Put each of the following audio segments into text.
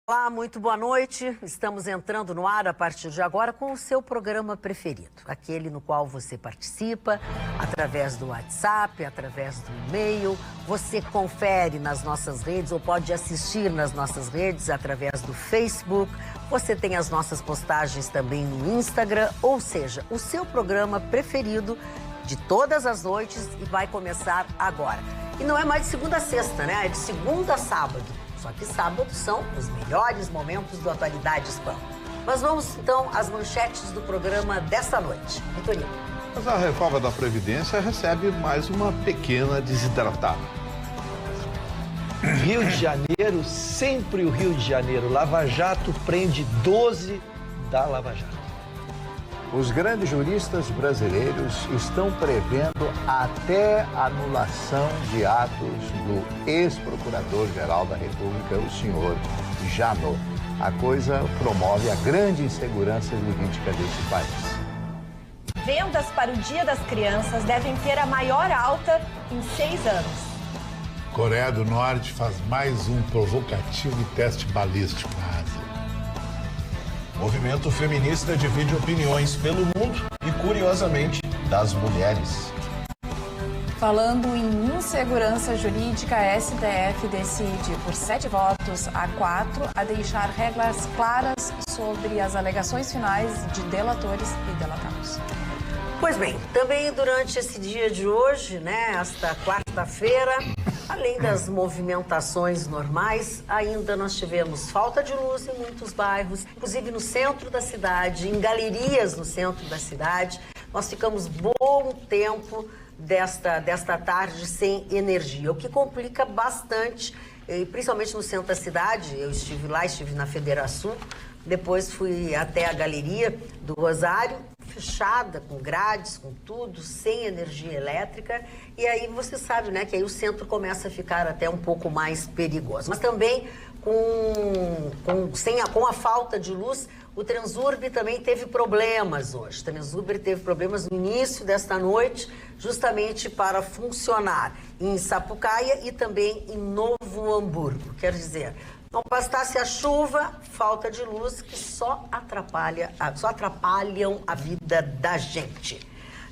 Olá, muito boa noite. Estamos entrando no ar a partir de agora com o seu programa preferido, aquele no qual você participa através do WhatsApp, através do e-mail, você confere nas nossas redes ou pode assistir nas nossas redes através do Facebook, você tem as nossas postagens também no Instagram, ou seja, o seu programa preferido de todas as noites e vai começar agora. E não é mais de segunda a sexta, né? É de segunda a sábado. Só que sábado são os melhores momentos do Atualidade Spam. Mas vamos então às manchetes do programa desta noite. Vitorino. Mas a reforma da Previdência recebe mais uma pequena desidratada. Rio de Janeiro, sempre o Rio de Janeiro. Lava Jato prende 12 da Lava Jato. Os grandes juristas brasileiros estão prevendo até anulação de atos do ex-procurador-geral da República, o senhor Janot. A coisa promove a grande insegurança jurídica desse país. Vendas para o Dia das Crianças devem ter a maior alta em 6 anos. Coreia do Norte faz mais um provocativo teste balístico na Ásia. Movimento feminista divide opiniões pelo mundo e, curiosamente, das mulheres. Falando em insegurança jurídica, a STF decide, por 7 votos a 4, a deixar regras claras sobre as alegações finais de delatores e delatados. Pois bem, também durante esse dia de hoje, né, esta quarta-feira, além das movimentações normais, ainda nós tivemos falta de luz em muitos bairros, inclusive no centro da cidade, em galerias no centro da cidade. Nós ficamos bom tempo desta tarde sem energia, o que complica bastante, principalmente no centro da cidade. Eu estive lá, estive na Federação, depois fui até a galeria do Rosário, fechada, com grades, com tudo, sem energia elétrica. E aí você sabe, né, que aí o centro começa a ficar até um pouco mais perigoso. Mas também com a falta de luz, o Transurb também teve problemas hoje. O Transurb teve problemas no início desta noite, justamente para funcionar em Sapucaia e também em Novo Hamburgo. Quer dizer, não bastasse a chuva, falta de luz que só atrapalham a vida da gente.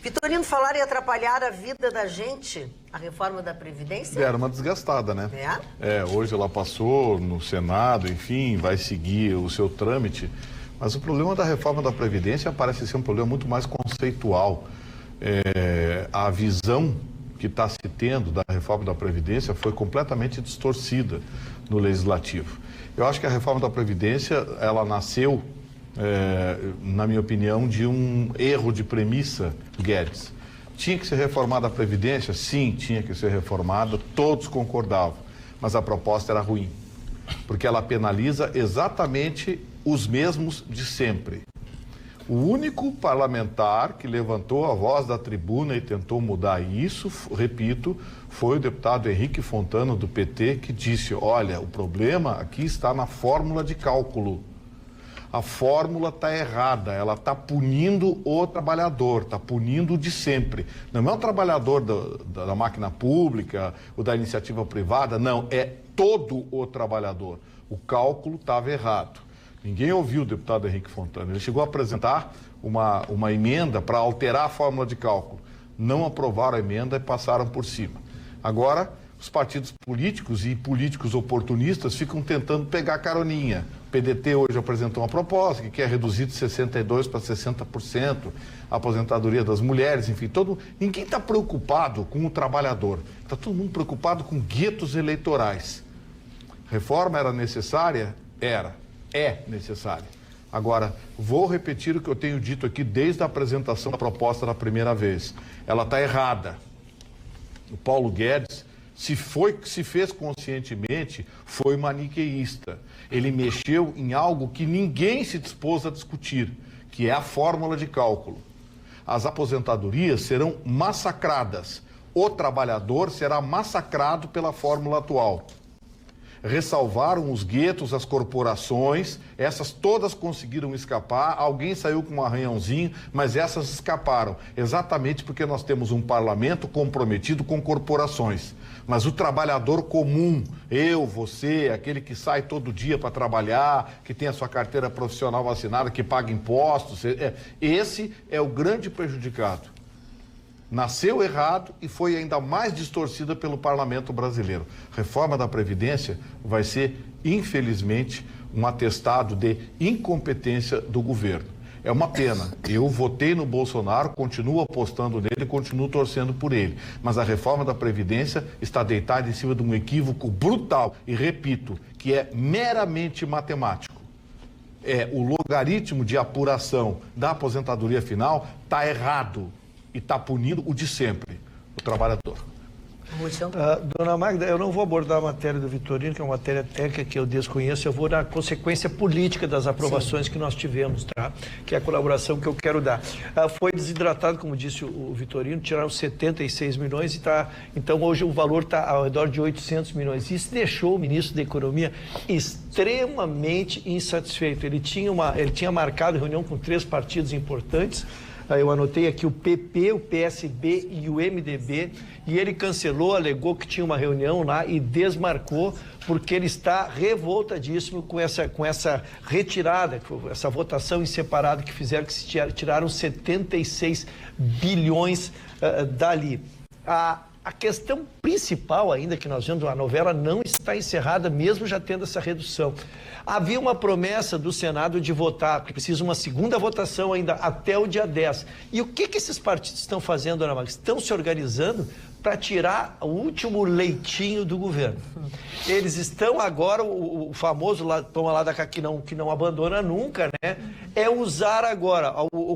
Vitorino, falar em atrapalhar a vida da gente, a reforma da Previdência? Era uma desgastada, né? Hoje ela passou no Senado, enfim, vai seguir o seu trâmite. Mas o problema da reforma da Previdência parece ser um problema muito mais conceitual. A visão que está se tendo da reforma da Previdência foi completamente distorcida no Legislativo. Eu acho que a reforma da Previdência, ela nasceu, na minha opinião, de um erro de premissa, Guedes. Tinha que ser reformada a Previdência? Sim, tinha que ser reformada, todos concordavam, mas a proposta era ruim, porque ela penaliza exatamente os mesmos de sempre. O único parlamentar que levantou a voz da tribuna e tentou mudar isso, repito, foi o deputado Henrique Fontana, do PT, que disse: olha, o problema aqui está na fórmula de cálculo. A fórmula está errada, ela está punindo o trabalhador, está punindo o de sempre. Não é o trabalhador da máquina pública ou da iniciativa privada, não, é todo o trabalhador. O cálculo estava errado. Ninguém ouviu o deputado Henrique Fontana. Ele chegou a apresentar uma emenda para alterar a fórmula de cálculo. Não aprovaram a emenda e passaram por cima. Agora, os partidos políticos e políticos oportunistas ficam tentando pegar caroninha. O PDT hoje apresentou uma proposta que quer reduzir de 62% para 60% a aposentadoria das mulheres, enfim, ninguém está preocupado com o trabalhador. Está todo mundo preocupado com guetos eleitorais. Reforma era necessária? É necessária. Agora, vou repetir o que eu tenho dito aqui desde a apresentação da proposta da primeira vez. Ela está errada. O Paulo Guedes, se fez conscientemente, foi maniqueísta. Ele mexeu em algo que ninguém se dispôs a discutir, que é a fórmula de cálculo. As aposentadorias serão massacradas. O trabalhador será massacrado pela fórmula atual. ressalvaram os guetos, as corporações, essas todas conseguiram escapar, alguém saiu com um arranhãozinho, mas essas escaparam, exatamente porque nós temos um parlamento comprometido com corporações. Mas o trabalhador comum, eu, você, aquele que sai todo dia para trabalhar, que tem a sua carteira profissional vacinada, que paga impostos, esse é o grande prejudicado. Nasceu errado e foi ainda mais distorcida pelo parlamento brasileiro. Reforma da Previdência vai ser, infelizmente, um atestado de incompetência do governo. É uma pena. Eu votei no Bolsonaro, continuo apostando nele, continuo torcendo por ele. Mas a reforma da Previdência está deitada em cima de um equívoco brutal. E repito, que é meramente matemático. O logaritmo de apuração da aposentadoria final está errado e está punindo o de sempre, o trabalhador. Dona Magda, eu não vou abordar a matéria do Vitorino, que é uma matéria técnica que eu desconheço, eu vou na consequência política das aprovações que nós tivemos, tá? Que é a colaboração que eu quero dar. Foi desidratado, como disse o Vitorino, tiraram 76 milhões e então hoje o valor está ao redor de 800 milhões. Isso deixou o ministro da Economia extremamente insatisfeito. Ele tinha marcado reunião com 3 partidos importantes. Eu anotei aqui o PP, o PSB e o MDB, e ele cancelou, alegou que tinha uma reunião lá e desmarcou, porque ele está revoltadíssimo com essa retirada, essa votação em separado que fizeram, que se tiraram 76 bilhões dali. A questão principal ainda que nós vemos, a novela não está encerrada, mesmo já tendo essa redução. Havia uma promessa do Senado de votar, porque precisa uma segunda votação ainda até o dia 10. E o que esses partidos estão fazendo, Ana Maga? Estão se organizando para tirar o último leitinho do governo. Eles estão agora, o famoso toma lá da cá que não abandona nunca, né? É usar agora,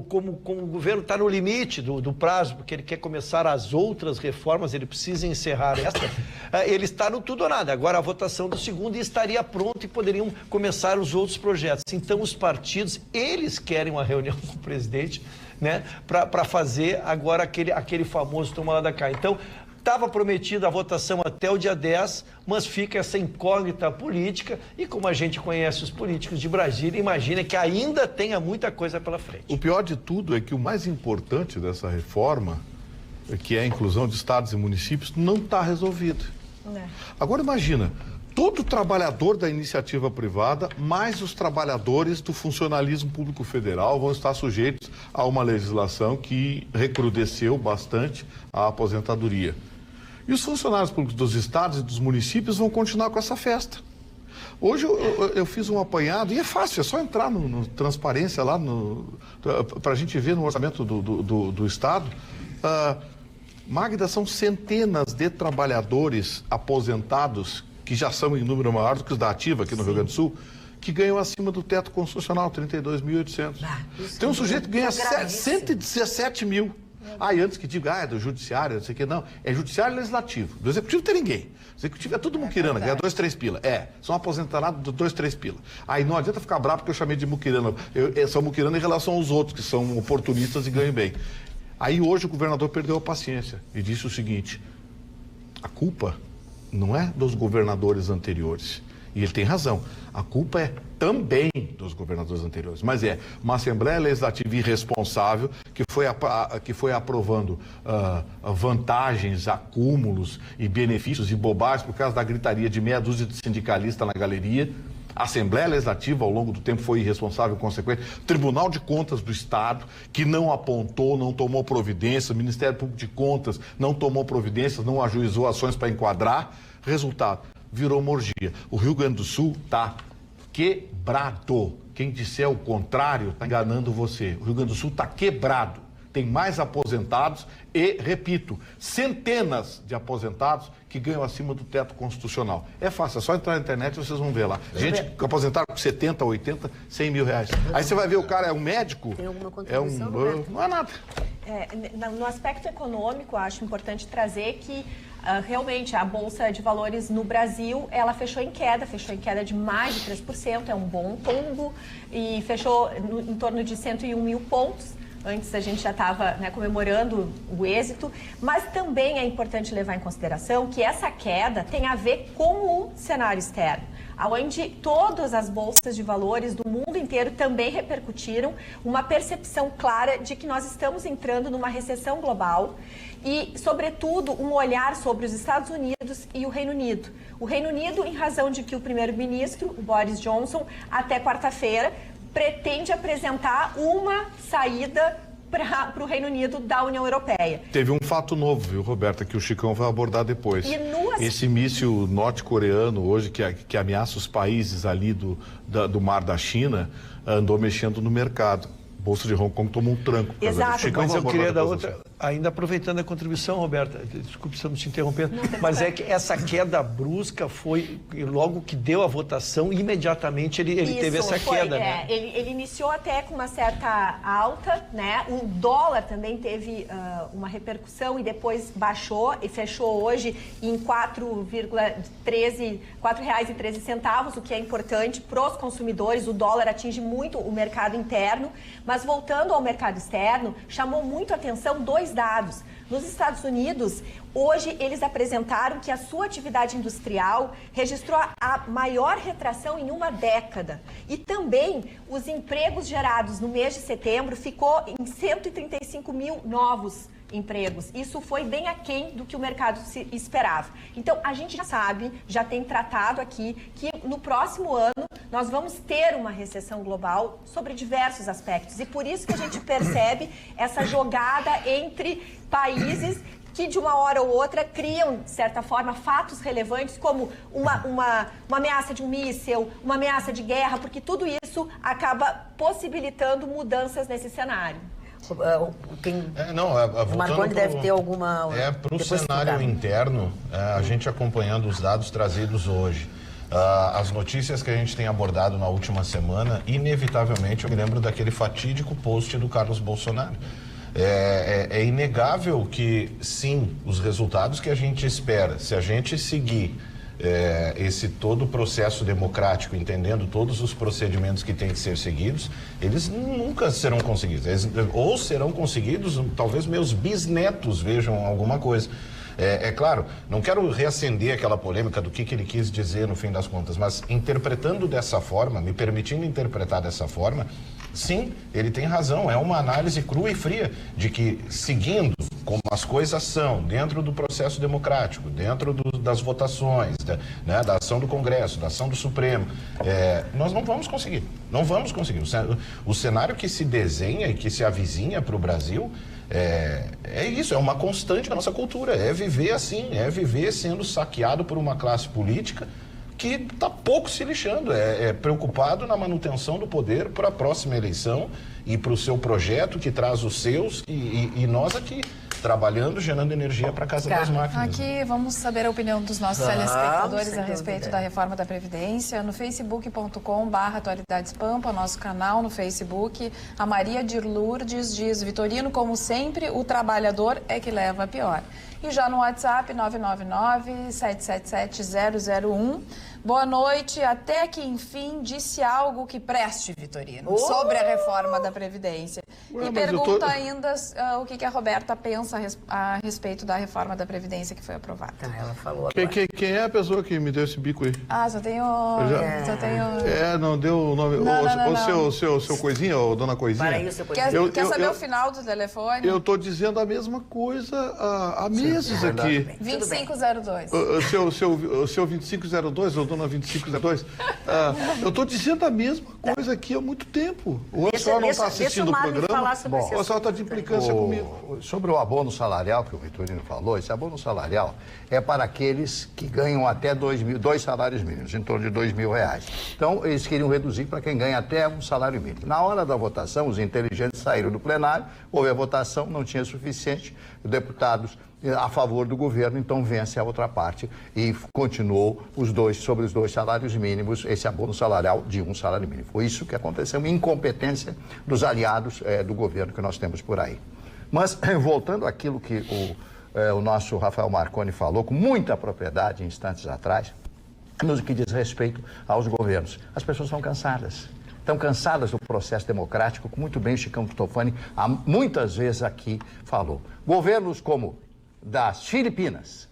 como o governo está no limite do prazo, porque ele quer começar as outras reformas, ele precisa encerrar esta, ele está no tudo ou nada. Agora a votação do segundo estaria pronto e poderiam começar os outros projetos. Então os partidos, eles querem uma reunião com o presidente, né, para fazer agora aquele famoso toma lá da cá. Então, estava prometida a votação até o dia 10, mas fica essa incógnita política e como a gente conhece os políticos de Brasília, imagina que ainda tenha muita coisa pela frente. O pior de tudo é que o mais importante dessa reforma, que é a inclusão de estados e municípios, não está resolvido. Agora imagina, todo trabalhador da iniciativa privada, mais os trabalhadores do funcionalismo público federal vão estar sujeitos a uma legislação que recrudesceu bastante a aposentadoria. E os funcionários públicos dos estados e dos municípios vão continuar com essa festa. Hoje eu fiz um apanhado, e é fácil, é só entrar no Transparência lá, para a gente ver no orçamento do estado. Magda, são centenas de trabalhadores aposentados que já são em número maior do que os da ativa aqui no Rio Grande do Sul, que ganham acima do teto constitucional, 32.800. Tem um sujeito que ganha 117 mil. E antes que diga, é do judiciário, não sei o que, não. É judiciário e legislativo. Do executivo não tem ninguém. O executivo é tudo muquirana, ganha 2, 3 pila. São aposentados de 2, 3 pila. Aí não adianta ficar bravo porque eu chamei de muquirana. Eu sou muquirana em relação aos outros, que são oportunistas e ganham bem. Aí hoje o governador perdeu a paciência e disse o seguinte: a culpa não é dos governadores anteriores. E ele tem razão. A culpa é também dos governadores anteriores. Mas é uma Assembleia Legislativa irresponsável que foi aprovando vantagens, acúmulos e benefícios e bobagens por causa da gritaria de meia dúzia de sindicalistas na galeria. A Assembleia Legislativa, ao longo do tempo, foi irresponsável e consequente. Tribunal de Contas do Estado, que não apontou, não tomou providência. O Ministério Público de Contas não tomou providências, não ajuizou ações para enquadrar. Resultado, virou morgia. O Rio Grande do Sul está quebrado. Quem disser o contrário está enganando você. O Rio Grande do Sul está quebrado. Tem mais aposentados e, repito, centenas de aposentados que ganham acima do teto constitucional. É fácil, é só entrar na internet e vocês vão ver lá. Gente aposentado com 70, 80, 100 mil reais. Aí você vai ver o cara é um médico, tem alguma contribuição não é nada. No aspecto econômico, acho importante trazer que realmente a Bolsa de Valores no Brasil, ela fechou em queda de mais de 3%, é um bom tombo, e fechou em torno de 101 mil pontos. Antes a gente já estava, né, comemorando o êxito, mas também é importante levar em consideração que essa queda tem a ver com o cenário externo, onde todas as bolsas de valores do mundo inteiro também repercutiram uma percepção clara de que nós estamos entrando numa recessão global e, sobretudo, um olhar sobre os Estados Unidos e o Reino Unido. O Reino Unido, em razão de que o primeiro-ministro, o Boris Johnson, até quarta-feira, pretende apresentar uma saída para o Reino Unido da União Europeia. Teve um fato novo, viu, Roberta, que o Chicão vai abordar depois. Esse míssil norte-coreano hoje, que ameaça os países ali do Mar da China, andou mexendo no mercado. Bolsa de Hong Kong tomou um tranco. Exato. Mas eu queria dar outra, ainda aproveitando a contribuição, Roberta, desculpe se eu me te interrompendo, mas é que essa queda brusca foi, logo que deu a votação, imediatamente ele teve essa queda, né? Ele iniciou até com uma certa alta, né? O dólar também teve uma repercussão e depois baixou e fechou hoje em R$4,13, o que é importante para os consumidores. O dólar atinge muito o mercado interno. Mas voltando ao mercado externo, chamou muito a atenção dois dados. Nos Estados Unidos, hoje eles apresentaram que a sua atividade industrial registrou a maior retração em uma década. E também os empregos gerados no mês de setembro ficou em 135 mil novos empregos. Isso foi bem aquém do que o mercado se esperava. Então, a gente já sabe, já tem tratado aqui, que no próximo ano nós vamos ter uma recessão global sobre diversos aspectos. E por isso que a gente percebe essa jogada entre países que de uma hora ou outra criam, de certa forma, fatos relevantes como uma ameaça de um míssil, uma ameaça de guerra, porque tudo isso acaba possibilitando mudanças nesse cenário. O Marconi deve ter alguma... Para o cenário interno, a gente acompanhando os dados trazidos hoje, as notícias que a gente tem abordado na última semana, inevitavelmente eu me lembro daquele fatídico post do Carlos Bolsonaro. É inegável que, sim, os resultados que a gente espera, se a gente seguir esse todo o processo democrático, entendendo todos os procedimentos que têm que ser seguidos, eles nunca serão conseguidos. Ou serão conseguidos, talvez meus bisnetos vejam alguma coisa. É claro, não quero reacender aquela polêmica do que ele quis dizer no fim das contas, mas interpretando dessa forma, me permitindo interpretar dessa forma, sim, ele tem razão, é uma análise crua e fria de que, seguindo como as coisas são, dentro do processo democrático, dentro das votações, né, da ação do Congresso, da ação do Supremo, nós não vamos conseguir, não vamos conseguir. O cenário que se desenha e que se avizinha para o Brasil é isso, é uma constante da nossa cultura, é viver assim, é viver sendo saqueado por uma classe política que está pouco se lixando, é preocupado na manutenção do poder para a próxima eleição e para o seu projeto que traz os seus e nós aqui trabalhando, gerando energia para a casa das máquinas. Aqui vamos saber a opinião dos nossos telespectadores a respeito da reforma da Previdência. No facebook.com/atualidadespampa, nosso canal no Facebook. A Maria de Lourdes diz: Vitorino, como sempre, o trabalhador é que leva a pior. E já no WhatsApp, 999-777-001. Boa noite. Até que, enfim, disse algo que preste, Vitorino, sobre a reforma da Previdência. E pergunta ainda o que a Roberta pensa a respeito da reforma da Previdência que foi aprovada. Ela falou agora. Quem é a pessoa que me deu esse bico aí? Só tenho... não deu o nome. O seu coisinha, ou dona Coisinha? Para aí o seu coisinha. Quer saber o final do telefone? Eu estou dizendo a mesma coisa há meses aqui. 2502. O seu 2502, ou dona 2502, eu estou dizendo a mesma coisa aqui há muito tempo. Ou a senhora não está assistindo o programa, ou a senhora está de implicância comigo. Sobre o abono salarial que o Vitorino falou, esse abono salarial é para aqueles que ganham até 2 salários mínimos, em torno de R$2.000. Então, eles queriam reduzir para quem ganha até um salário mínimo. Na hora da votação, os inteligentes saíram do plenário, houve a votação, não tinha suficiente, deputados a favor do governo, então vence a outra parte e continuou sobre os 2 salários mínimos, esse abono salarial de um salário mínimo. Foi isso que aconteceu, incompetência dos aliados do governo que nós temos por aí. Mas, voltando àquilo que o nosso Rafael Marconi falou com muita propriedade instantes atrás, no que diz respeito aos governos. As pessoas estão cansadas. estão cansadas do processo democrático, como muito bem o Chicão Cristófani muitas vezes aqui falou. Governos como das Filipinas,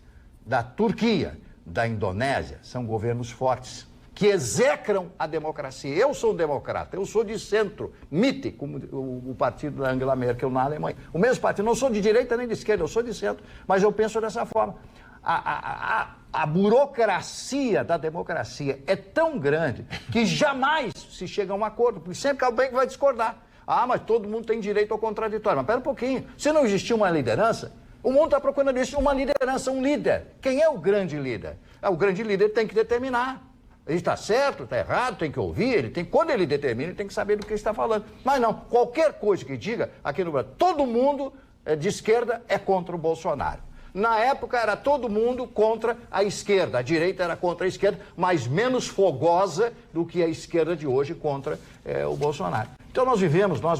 da Turquia, da Indonésia, são governos fortes, que execram a democracia. Eu sou um democrata, eu sou de centro, Mitte, como o partido da Angela Merkel na Alemanha. O mesmo partido, não sou de direita nem de esquerda, eu sou de centro, mas eu penso dessa forma. A burocracia da democracia é tão grande que jamais se chega a um acordo, porque sempre alguém vai discordar. Ah, mas todo mundo tem direito ao contraditório. Mas pera um pouquinho, se não existir uma liderança, o mundo está procurando uma liderança, um líder. Quem é o grande líder? O grande líder tem que determinar. Ele está certo, está errado, tem que ouvir, quando ele determina, ele tem que saber do que ele está falando. Mas não, qualquer coisa que diga aqui no Brasil, todo mundo de esquerda é contra o Bolsonaro. Na época era todo mundo contra a esquerda, a direita era contra a esquerda, mas menos fogosa do que a esquerda de hoje contra o Bolsonaro. Então nós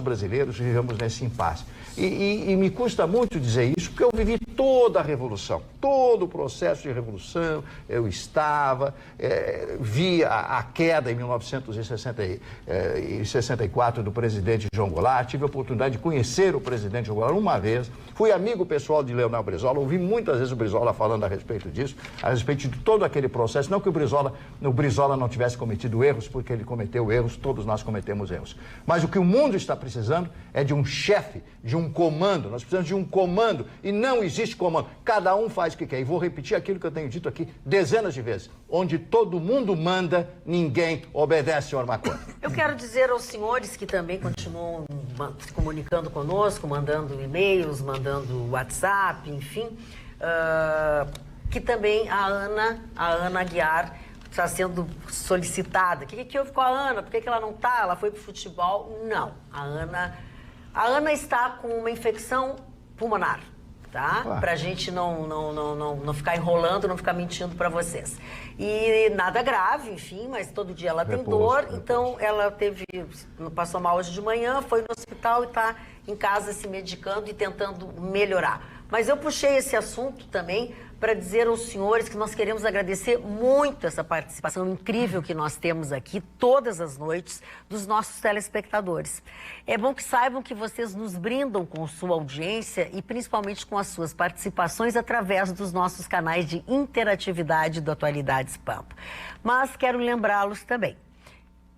brasileiros, vivemos nesse impasse. E me custa muito dizer isso, porque eu vivi toda a revolução, todo o processo de revolução, eu estava, vi a queda em 1964 do presidente João Goulart, tive a oportunidade de conhecer o presidente João Goulart uma vez, fui amigo pessoal de Leonel Brizola, ouvi muitas vezes o Brizola falando a respeito disso, a respeito de todo aquele processo, não que o Brizola não tivesse cometido erros, porque ele cometeu erros, todos nós cometemos erros, mas o que o mundo está precisando é de um chefe, de um comando, nós precisamos de um comando, e não existe comando, cada um faz o que quer, e vou repetir aquilo que eu tenho dito aqui dezenas de vezes, onde todo mundo manda, ninguém obedece, senhor Marconi. Eu quero dizer aos senhores que também continuam se comunicando conosco, mandando e-mails, mandando WhatsApp, enfim, que também a Ana Aguiar está sendo solicitada. O que houve com a Ana? Por que ela não está? Ela foi para o futebol? Não. A Ana está com uma infecção pulmonar, tá? Para a gente não ficar enrolando, não ficar mentindo para vocês. E nada grave, enfim, mas todo dia ela tem dor. Então ela passou mal hoje de manhã, foi no hospital e está em casa se medicando e tentando melhorar. Mas eu puxei esse assunto também para dizer aos senhores que nós queremos agradecer muito essa participação incrível que nós temos aqui todas as noites dos nossos telespectadores. É bom que saibam que vocês nos brindam com sua audiência e principalmente com as suas participações através dos nossos canais de interatividade do Atualidades Pampa. Mas quero lembrá-los também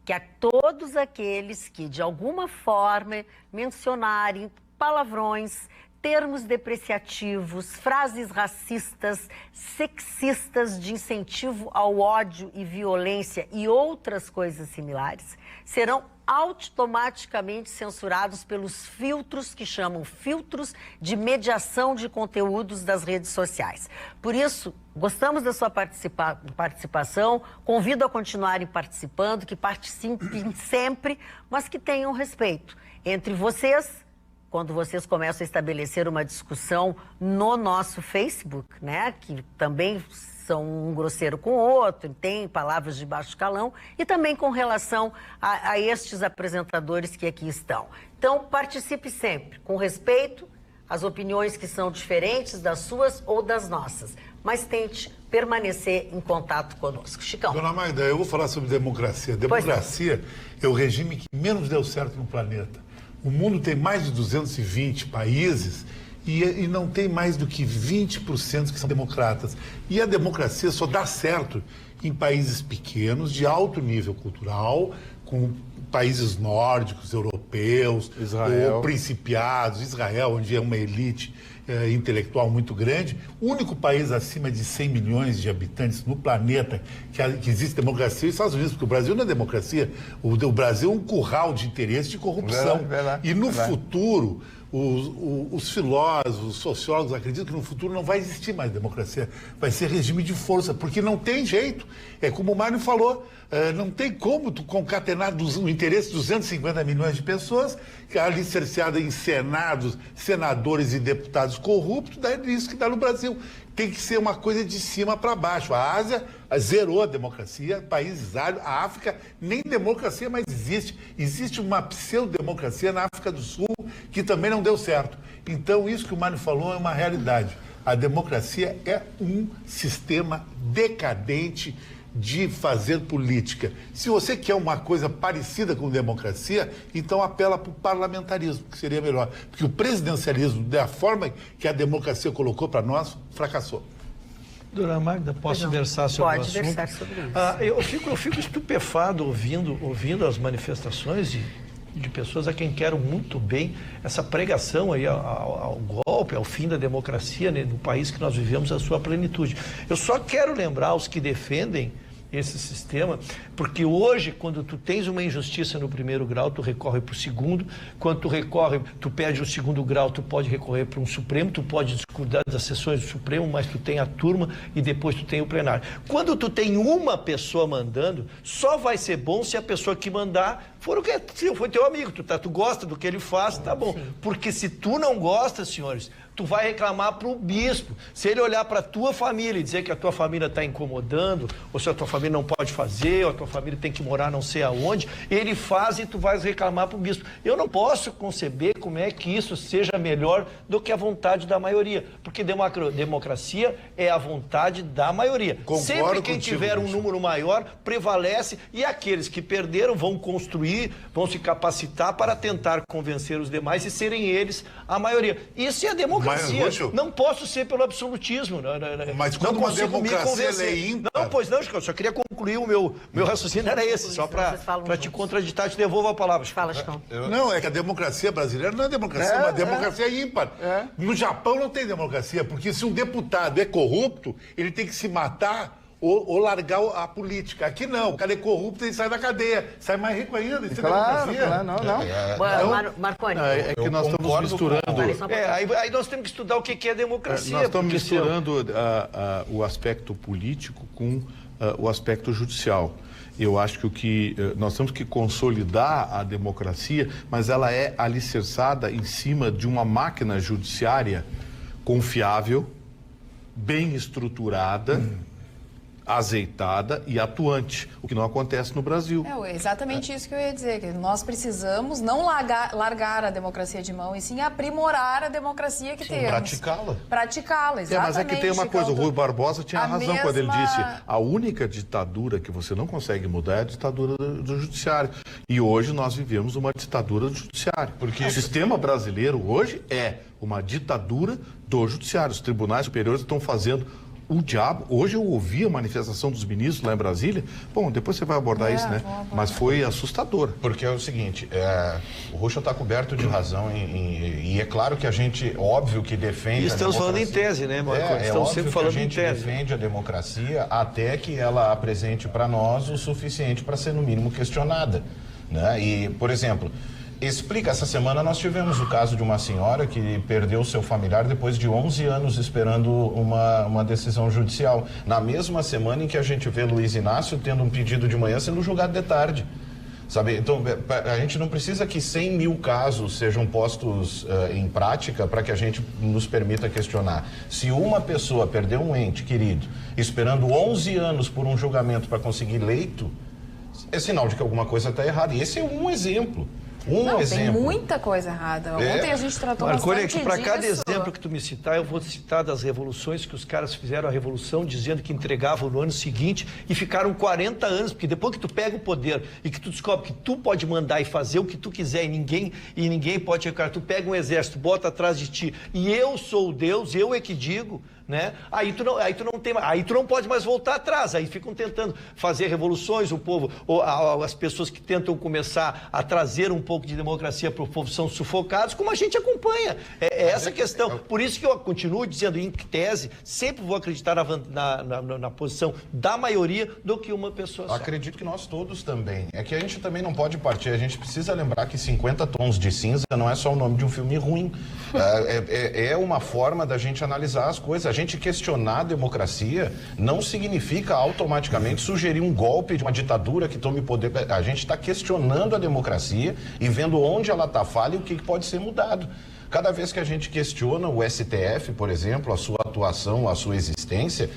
que a todos aqueles que de alguma forma mencionarem palavrões, termos depreciativos, frases racistas, sexistas de incentivo ao ódio e violência e outras coisas similares, serão automaticamente censurados pelos filtros que chamam filtros de mediação de conteúdos das redes sociais. Por isso, gostamos da sua participação, convido a continuarem participando, que participem sempre, mas que tenham respeito entre vocês. Quando vocês começam a estabelecer uma discussão no nosso Facebook, né, que também são um grosseiro com o outro, tem palavras de baixo calão, e também com relação a estes apresentadores que aqui estão. Então, participe sempre, com respeito às opiniões que são diferentes das suas ou das nossas, mas tente permanecer em contato conosco. Chicão. Dona Magda, eu vou falar sobre democracia. Democracia é o regime que menos deu certo no planeta. O mundo tem mais de 220 países e não tem mais do que 20% que são democratas. E a democracia só dá certo em países pequenos, de alto nível cultural, com países nórdicos, europeus, ou principiados, Israel, onde é uma elite intelectual muito grande. O único país acima de 100 milhões de habitantes no planeta que existe democracia é os Estados Unidos, porque o Brasil não é democracia. O Brasil é um curral de interesse de corrupção. E no futuro, os filósofos, os sociólogos acreditam que no futuro não vai existir mais democracia, vai ser regime de força, porque não tem jeito. É como o Mário falou, não tem como tu concatenar o interesse de 250 milhões de pessoas, ali cerceada em senados, senadores e deputados corruptos, daí isso que dá no Brasil. Tem que ser uma coisa de cima para baixo. A Ásia zerou a democracia, países árabes, a África, nem democracia mais existe. Existe uma pseudo-democracia na África do Sul que também não deu certo. Então, isso que o Mário falou é uma realidade. A democracia é um sistema decadente, de fazer política. Se você quer uma coisa parecida com democracia, então apela para o parlamentarismo, que seria melhor. Porque o presidencialismo, da forma que a democracia colocou para nós, fracassou. Dona Magda, posso versar sobre o assunto? Pode versar sobre isso. Eu fico estupefado ouvindo as manifestações de pessoas a quem quero muito bem, essa pregação aí ao golpe, ao fim da democracia, né, no país que nós vivemos, a sua plenitude. Eu só quero lembrar os que defendem esse sistema, porque hoje, quando tu tens uma injustiça no primeiro grau, tu recorre para o segundo, quando tu pede o segundo grau, tu pode recorrer para um Supremo, tu pode discordar das sessões do Supremo, mas tu tem a turma e depois tu tem o plenário. Quando tu tem uma pessoa mandando, só vai ser bom se a pessoa que mandar for teu amigo, tu gosta do que ele faz, tá bom. Sim. Porque se tu não gosta, senhores, tu vai reclamar para o bispo. Se ele olhar para a tua família e dizer que a tua família está incomodando, ou se a tua família não pode fazer, ou a tua família tem que morar não sei aonde, ele faz e tu vais reclamar para o bispo. Eu não posso conceber como é que isso seja melhor do que a vontade da maioria, porque democracia é a vontade da maioria. Concordo Sempre quem contigo, tiver um bicho. número maior prevalece e aqueles que perderam vão construir, vão se capacitar para tentar convencer os demais e serem eles a maioria. Isso é a democracia. Não posso ser pelo absolutismo. Mas quando uma democracia é ímpar... Não, pois não, eu só queria concluir o meu raciocínio, era esse, só para te contraditar, te devolvo a palavra. Fala, Chicão. Não, é que a democracia brasileira não é democracia, é uma democracia ímpar. No Japão não tem democracia, porque se um deputado é corrupto, ele tem que se matar ou largar a política. Aqui não, o cara é corrupto e sai da cadeia. Sai mais rico ainda, isso é democracia. Claro, não. Marconi. É que nós estamos misturando... Aí nós temos que estudar o que é democracia. Nós estamos misturando o aspecto político com o aspecto judicial. Eu acho que nós temos que consolidar a democracia, mas ela é alicerçada em cima de uma máquina judiciária confiável, bem estruturada, azeitada e atuante, o que não acontece no Brasil. É exatamente isso que eu ia dizer, que nós precisamos não largar a democracia de mão, e sim aprimorar a democracia que temos. Praticá-la, exatamente. Mas é que tem uma coisa, o Rui Barbosa tinha razão quando ele disse, a única ditadura que você não consegue mudar é a ditadura do judiciário. E hoje nós vivemos uma ditadura do judiciário. Porque o sistema brasileiro hoje é uma ditadura do judiciário. Os tribunais superiores estão fazendo o diabo. Hoje eu ouvi a manifestação dos ministros lá em Brasília. Bom, depois você vai abordar isso, né? Mas foi assustador. Porque é o seguinte, o Rocha está coberto de razão e é claro que a gente, óbvio que defende estamos falando em tese, né, Marco? Estamos sempre falando em tese. A gente defende a democracia até que ela apresente para nós o suficiente para ser, no mínimo, questionada, né? E, por exemplo... essa semana nós tivemos o caso de uma senhora que perdeu seu familiar depois de 11 anos esperando uma decisão judicial. Na mesma semana em que a gente vê Luiz Inácio tendo um pedido de manhã sendo julgado de tarde. Sabe? Então, a gente não precisa que 100 mil casos sejam postos em prática para que a gente nos permita questionar. Se uma pessoa perdeu um ente querido esperando 11 anos por um julgamento para conseguir leito, é sinal de que alguma coisa está errada. E esse é um exemplo. Tem muita coisa errada. Ontem a gente tratou bastante disso. Para cada exemplo que tu me citar, eu vou citar das revoluções que os caras fizeram a revolução dizendo que entregavam no ano seguinte e ficaram 40 anos, porque depois que tu pega o poder e que tu descobre que tu pode mandar e fazer o que tu quiser e ninguém pode recuar, tu pega um exército, bota atrás de ti e eu sou o Deus, eu é que digo, né? Aí tu não pode mais voltar atrás. Aí ficam tentando fazer revoluções, o povo, as pessoas que tentam começar a trazer um pouco de democracia para o povo são sufocados, como a gente acompanha. É essa a questão. Por isso que eu continuo dizendo, em tese, sempre vou acreditar na posição da maioria do que uma pessoa só. Acredito que nós todos também. É que a gente também não pode partir. A gente precisa lembrar que 50 tons de cinza não é só o nome de um filme ruim. É uma forma da gente analisar as coisas. A gente questionar a democracia não significa automaticamente sugerir um golpe de uma ditadura que tome poder. A gente está questionando a democracia e vendo onde ela está falha e o que pode ser mudado. Cada vez que a gente questiona o STF, por exemplo, a sua atuação, a sua existência,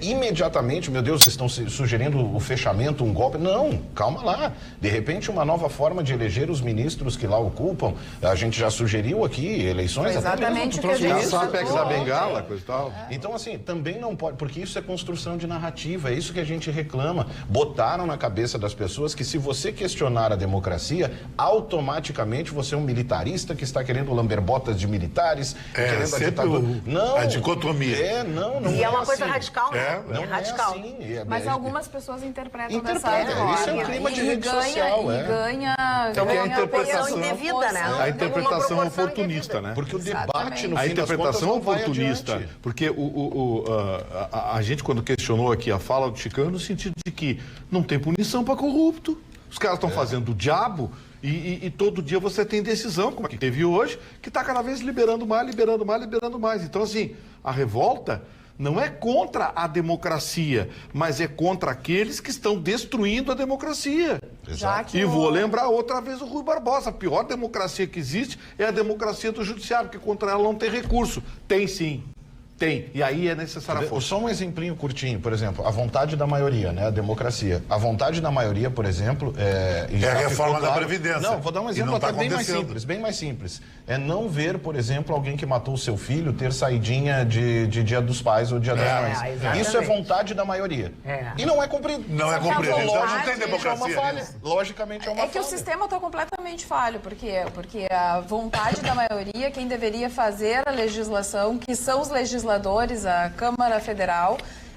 imediatamente, meu Deus, vocês estão sugerindo o fechamento, um golpe. Não, calma lá. De repente, uma nova forma de eleger os ministros que lá ocupam. A gente já sugeriu aqui eleições. Exatamente o que a gente falou. Da bengala, coisa e tal. Então, assim, também não pode, porque isso é construção de narrativa, é isso que a gente reclama. Botaram na cabeça das pessoas que se você questionar a democracia, automaticamente você é um militarista que está querendo lamber botas de militares, querendo a ditadura. Não, a dicotomia. Não e é uma assim. coisa radical, né? Não é radical. Assim. Mas algumas pessoas interpretam dessa forma. Isso é um clima de rede social. E ganha a interpretação indevida, né? A interpretação oportunista, né? Porque o debate, no a fim das contas, interpretação não vai oportunista, adiante. porque a gente, quando questionou aqui a fala do Chicano, no sentido de que não tem punição para corrupto. Os caras estão fazendo o diabo e todo dia você tem decisão, como a que teve hoje, que está cada vez liberando mais. Então, assim, a revolta não é contra a democracia, mas é contra aqueles que estão destruindo a democracia. Exato. E vou lembrar outra vez o Rui Barbosa. A pior democracia que existe é a democracia do judiciário, porque contra ela não tem recurso. Tem sim. Tem, e aí é necessário a força. Só um exemplinho curtinho, por exemplo, a vontade da maioria, né, a democracia. A vontade da maioria, por exemplo, é a reforma da Previdência. Não, vou dar um exemplo até bem mais simples. É não ver, por exemplo, alguém que matou o seu filho ter saidinha de Dia dos Pais ou Dia das Mães. Isso é vontade da maioria. E não é cumprido. Não é cumprido. Então não tem democracia. Logicamente é uma falha. É que o sistema está completamente falho. Por quê? Porque a vontade da maioria, quem deveria fazer a legislação, que são os legisladores, a Câmara Federal,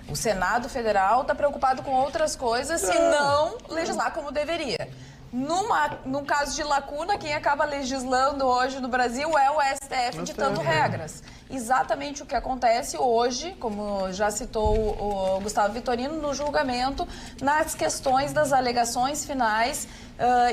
o Senado Federal, está preocupado com outras coisas e não legislar como deveria. Num caso de lacuna, quem acaba legislando hoje no Brasil é o STF ditando regras. Exatamente o que acontece hoje, como já citou o Gustavo Vitorino, no julgamento, nas questões das alegações finais,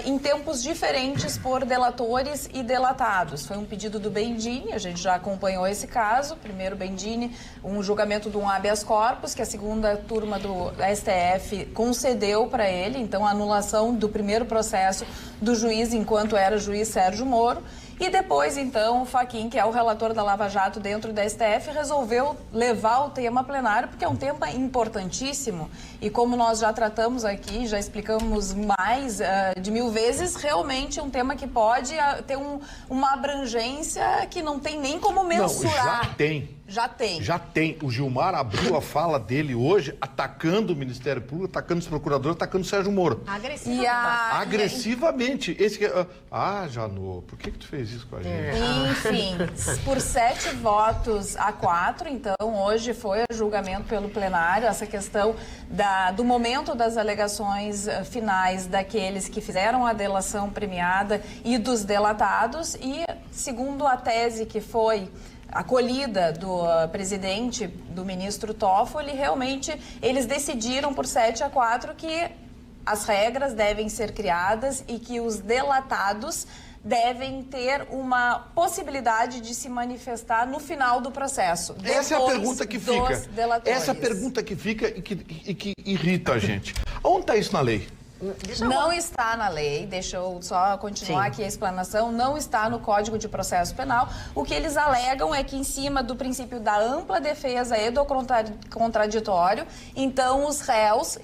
em tempos diferentes por delatores e delatados. Foi um pedido do Bendini, a gente já acompanhou esse caso. Primeiro, Bendini, um julgamento de um habeas corpus, que a segunda turma do STF concedeu para ele, então a anulação do primeiro processo do juiz enquanto era juiz Sérgio Moro. E depois, então, o Fachin, que é o relator da Lava Jato dentro da STF, resolveu levar o tema plenário, porque é um tema importantíssimo. E como nós já tratamos aqui, já explicamos mais de 1000 vezes, realmente é um tema que pode ter uma abrangência que não tem nem como mensurar. Não, já tem. Já tem. O Gilmar abriu a fala dele hoje atacando o Ministério Público, atacando os procuradores, atacando o Sérgio Moro. Agressivamente. Janô, por que tu fez isso com a gente? Enfim, por 7 votos a 4, então hoje foi o julgamento pelo plenário, essa questão do momento das alegações finais daqueles que fizeram a delação premiada e dos delatados, e segundo a tese que foi acolhida do presidente, do ministro Toffoli, realmente eles decidiram por 7 a 4 que as regras devem ser criadas e que os delatados devem ter uma possibilidade de se manifestar no final do processo. Essa é a pergunta que fica. Essa é a pergunta que fica e que irrita a gente. Onde está isso na lei? Não está na lei, deixa eu só continuar aqui a explanação, não está no Código de Processo Penal. O que eles alegam é que em cima do princípio da ampla defesa e do contraditório, então os réus,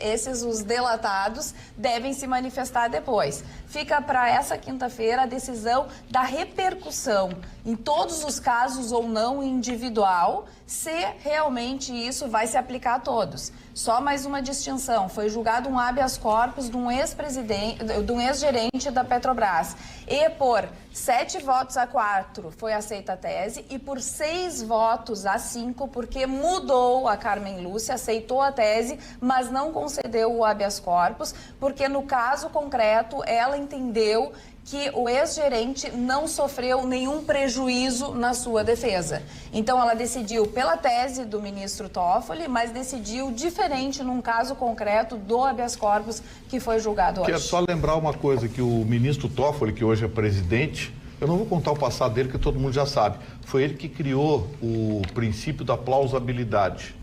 os delatados, devem se manifestar depois. Fica para essa quinta-feira a decisão da repercussão, em todos os casos ou não individual, se realmente isso vai se aplicar a todos. Só mais uma distinção, foi julgado um habeas corpus de um ex-gerente da Petrobras. E por 7 votos a 4 foi aceita a tese e por 6 votos a 5, porque mudou a Carmen Lúcia, aceitou a tese, mas não concedeu o habeas corpus, porque no caso concreto ela entendeu que o ex-gerente não sofreu nenhum prejuízo na sua defesa. Então, ela decidiu pela tese do ministro Toffoli, mas decidiu diferente num caso concreto do habeas corpus que foi julgado hoje. Quero só lembrar uma coisa, que o ministro Toffoli, que hoje é presidente, eu não vou contar o passado dele, que todo mundo já sabe, foi ele que criou o princípio da plausibilidade,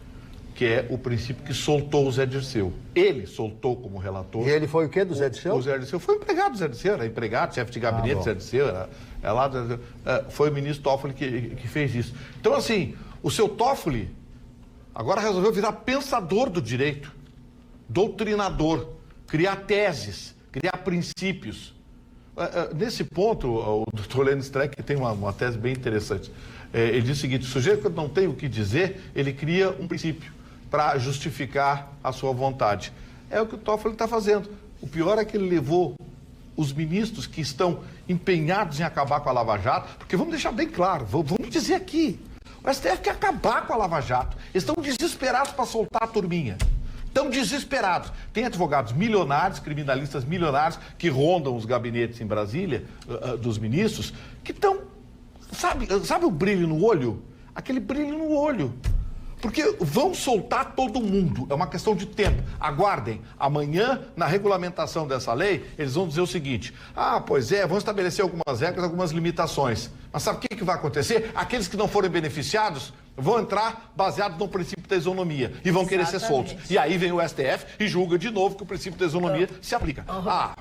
que é o princípio que soltou o Zé Dirceu. Ele soltou como relator. E ele foi o quê do Zé Dirceu? O Zé Dirceu foi empregado do Zé Dirceu, era empregado, chefe de gabinete do Zé Dirceu, foi o ministro Toffoli que fez isso. Então, assim, o seu Toffoli Agora resolveu virar pensador do direito, doutrinador, criar teses, criar princípios. Nesse ponto, o doutor Lênin Streck tem uma tese bem interessante. Ele diz o seguinte: o sujeito, quando não tem o que dizer, ele cria um princípio para justificar a sua vontade. É o que o Toffoli está fazendo. O pior é que ele levou os ministros que estão empenhados em acabar com a Lava Jato, porque vamos deixar bem claro, vamos dizer aqui, o STF quer acabar com a Lava Jato. Eles estão desesperados para soltar a turminha. Estão desesperados. Tem advogados milionários, criminalistas milionários, que rondam os gabinetes em Brasília, dos ministros, que estão, sabe o brilho no olho? Aquele brilho no olho. Porque vão soltar todo mundo, é uma questão de tempo. Aguardem, amanhã, na regulamentação dessa lei, eles vão dizer o seguinte: pois é, vão estabelecer algumas regras, algumas limitações. Mas sabe o que vai acontecer? Aqueles que não forem beneficiados vão entrar baseados no princípio da isonomia e vão querer ser soltos. E aí vem o STF e julga de de novo que o princípio da isonomia se aplica.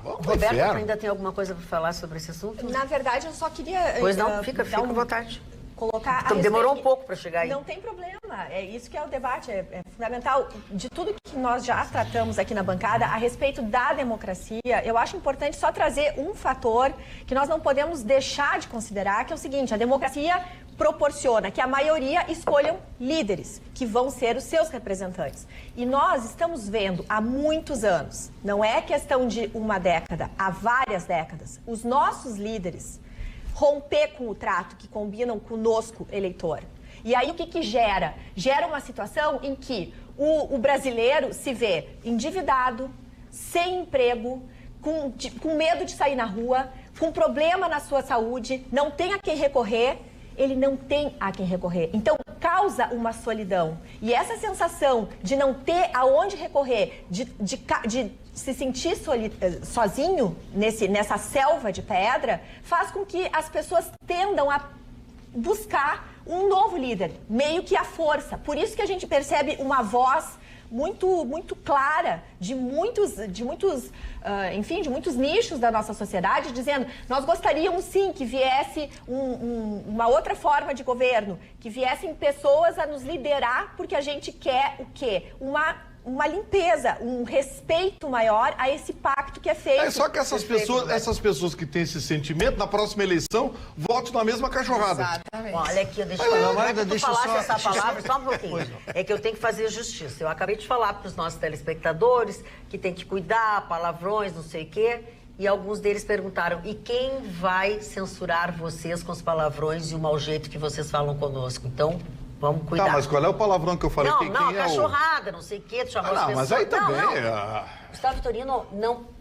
Roberto, ainda tem alguma coisa para falar sobre esse assunto? Na verdade, eu só queria... Pois não, fica à vontade. Colocar então, demorou um pouco para chegar aí. Não tem problema, é isso que é o debate, é fundamental. De tudo que nós já tratamos aqui na bancada a respeito da democracia, eu acho importante só trazer um fator que nós não podemos deixar de considerar, que é o seguinte: a democracia proporciona que a maioria escolham líderes, que vão ser os seus representantes. E nós estamos vendo há muitos anos, não é questão de uma década, há várias décadas, os nossos líderes romper com o trato que combinam conosco, eleitor. E aí o que gera? Gera uma situação em que o brasileiro se vê endividado, sem emprego, com medo de sair na rua, com problema na sua saúde, não tem a quem recorrer, ele não tem a quem recorrer. Então, causa uma solidão. E essa sensação de não ter aonde recorrer, de se sentir sozinho nessa selva de pedra, faz com que as pessoas tendam a buscar um novo líder, meio que à força. Por isso que a gente percebe uma voz muito clara de muitos nichos da nossa sociedade, dizendo: nós gostaríamos sim que viesse uma outra forma de governo, que viessem pessoas a nos liderar, porque a gente quer o quê? Uma limpeza, um respeito maior a esse pacto que é feito. Só que essas pessoas que têm esse sentimento, na próxima eleição, votam na mesma cachorrada. Exatamente. Olha aqui, deixa eu falar essa palavra só um pouquinho. É que eu tenho que fazer justiça. Eu acabei de falar para os nossos telespectadores que tem que cuidar, palavrões, não sei o quê. E alguns deles perguntaram: e quem vai censurar vocês com os palavrões e o mau jeito que vocês falam conosco? Então, vamos cuidar. Tá, mas qual é o palavrão que eu falei? Não, cachorrada, não sei o quê, tu chamou as pessoas. Mas aí também... Gustavo Vitorino,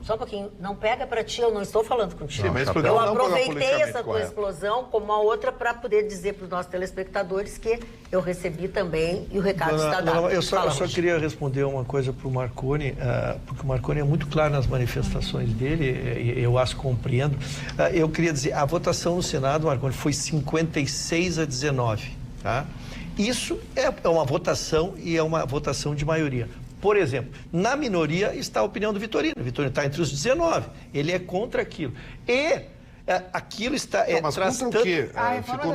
só um pouquinho, não pega pra ti, eu não estou falando contigo. Sim, mas eu aproveitei essa tua explosão como uma outra para poder dizer para os nossos telespectadores que eu recebi também e o recado está dado. Eu só queria responder uma coisa para o Marconi, porque o Marconi é muito claro nas manifestações dele, eu as compreendo. Eu queria dizer, a votação no Senado, Marconi, foi 56-19, tá? Isso é uma votação e é uma votação de maioria. Por exemplo, na minoria está a opinião do Vitorino. O Vitorino está entre os 19. Ele é contra aquilo. E aquilo está... mas contra o quê? Ficou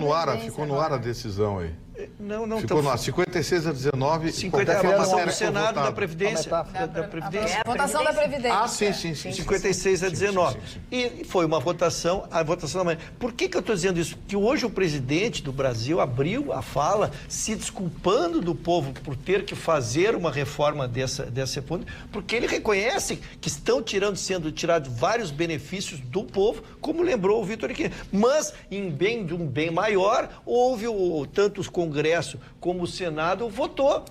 no ar a decisão aí. Não. Ficou no ar. 56-19. 50 no Senado da Previdência. Da Previdência. Votação da Previdência. Sim. 56-19. E foi uma votação, a votação da manhã. Por que eu estou dizendo isso? Porque hoje o presidente do Brasil abriu a fala se desculpando do povo por ter que fazer uma reforma dessa ponto, porque ele reconhece que estão sendo tirados vários benefícios do povo, como lembrou o Vitor aqui. Mas, de um bem maior, houve tanto os Congresso como o Senado votou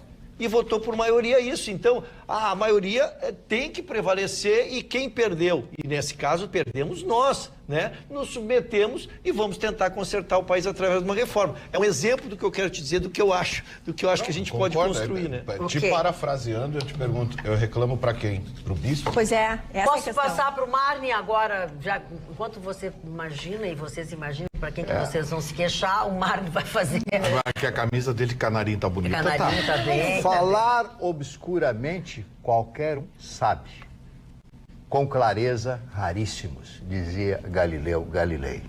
por maioria isso. Então, a maioria tem que prevalecer e quem perdeu, e nesse caso perdemos nós, né? Nos submetemos e vamos tentar consertar o país através de uma reforma. É um exemplo do que eu quero te dizer, do que eu acho que a gente pode construir, né? Parafraseando, eu te pergunto, eu reclamo para quem? Pro bispo? Pois é, Posso passar para o Marne agora, já, enquanto você imagina e vocês imaginam para quem que vocês vão se queixar, o Marne vai fazer. Que a camisa dele, canarinho, tá bonita. Canarinho tá bem. Falar obscuramente, qualquer um sabe. Com clareza, raríssimos, dizia Galileu Galilei.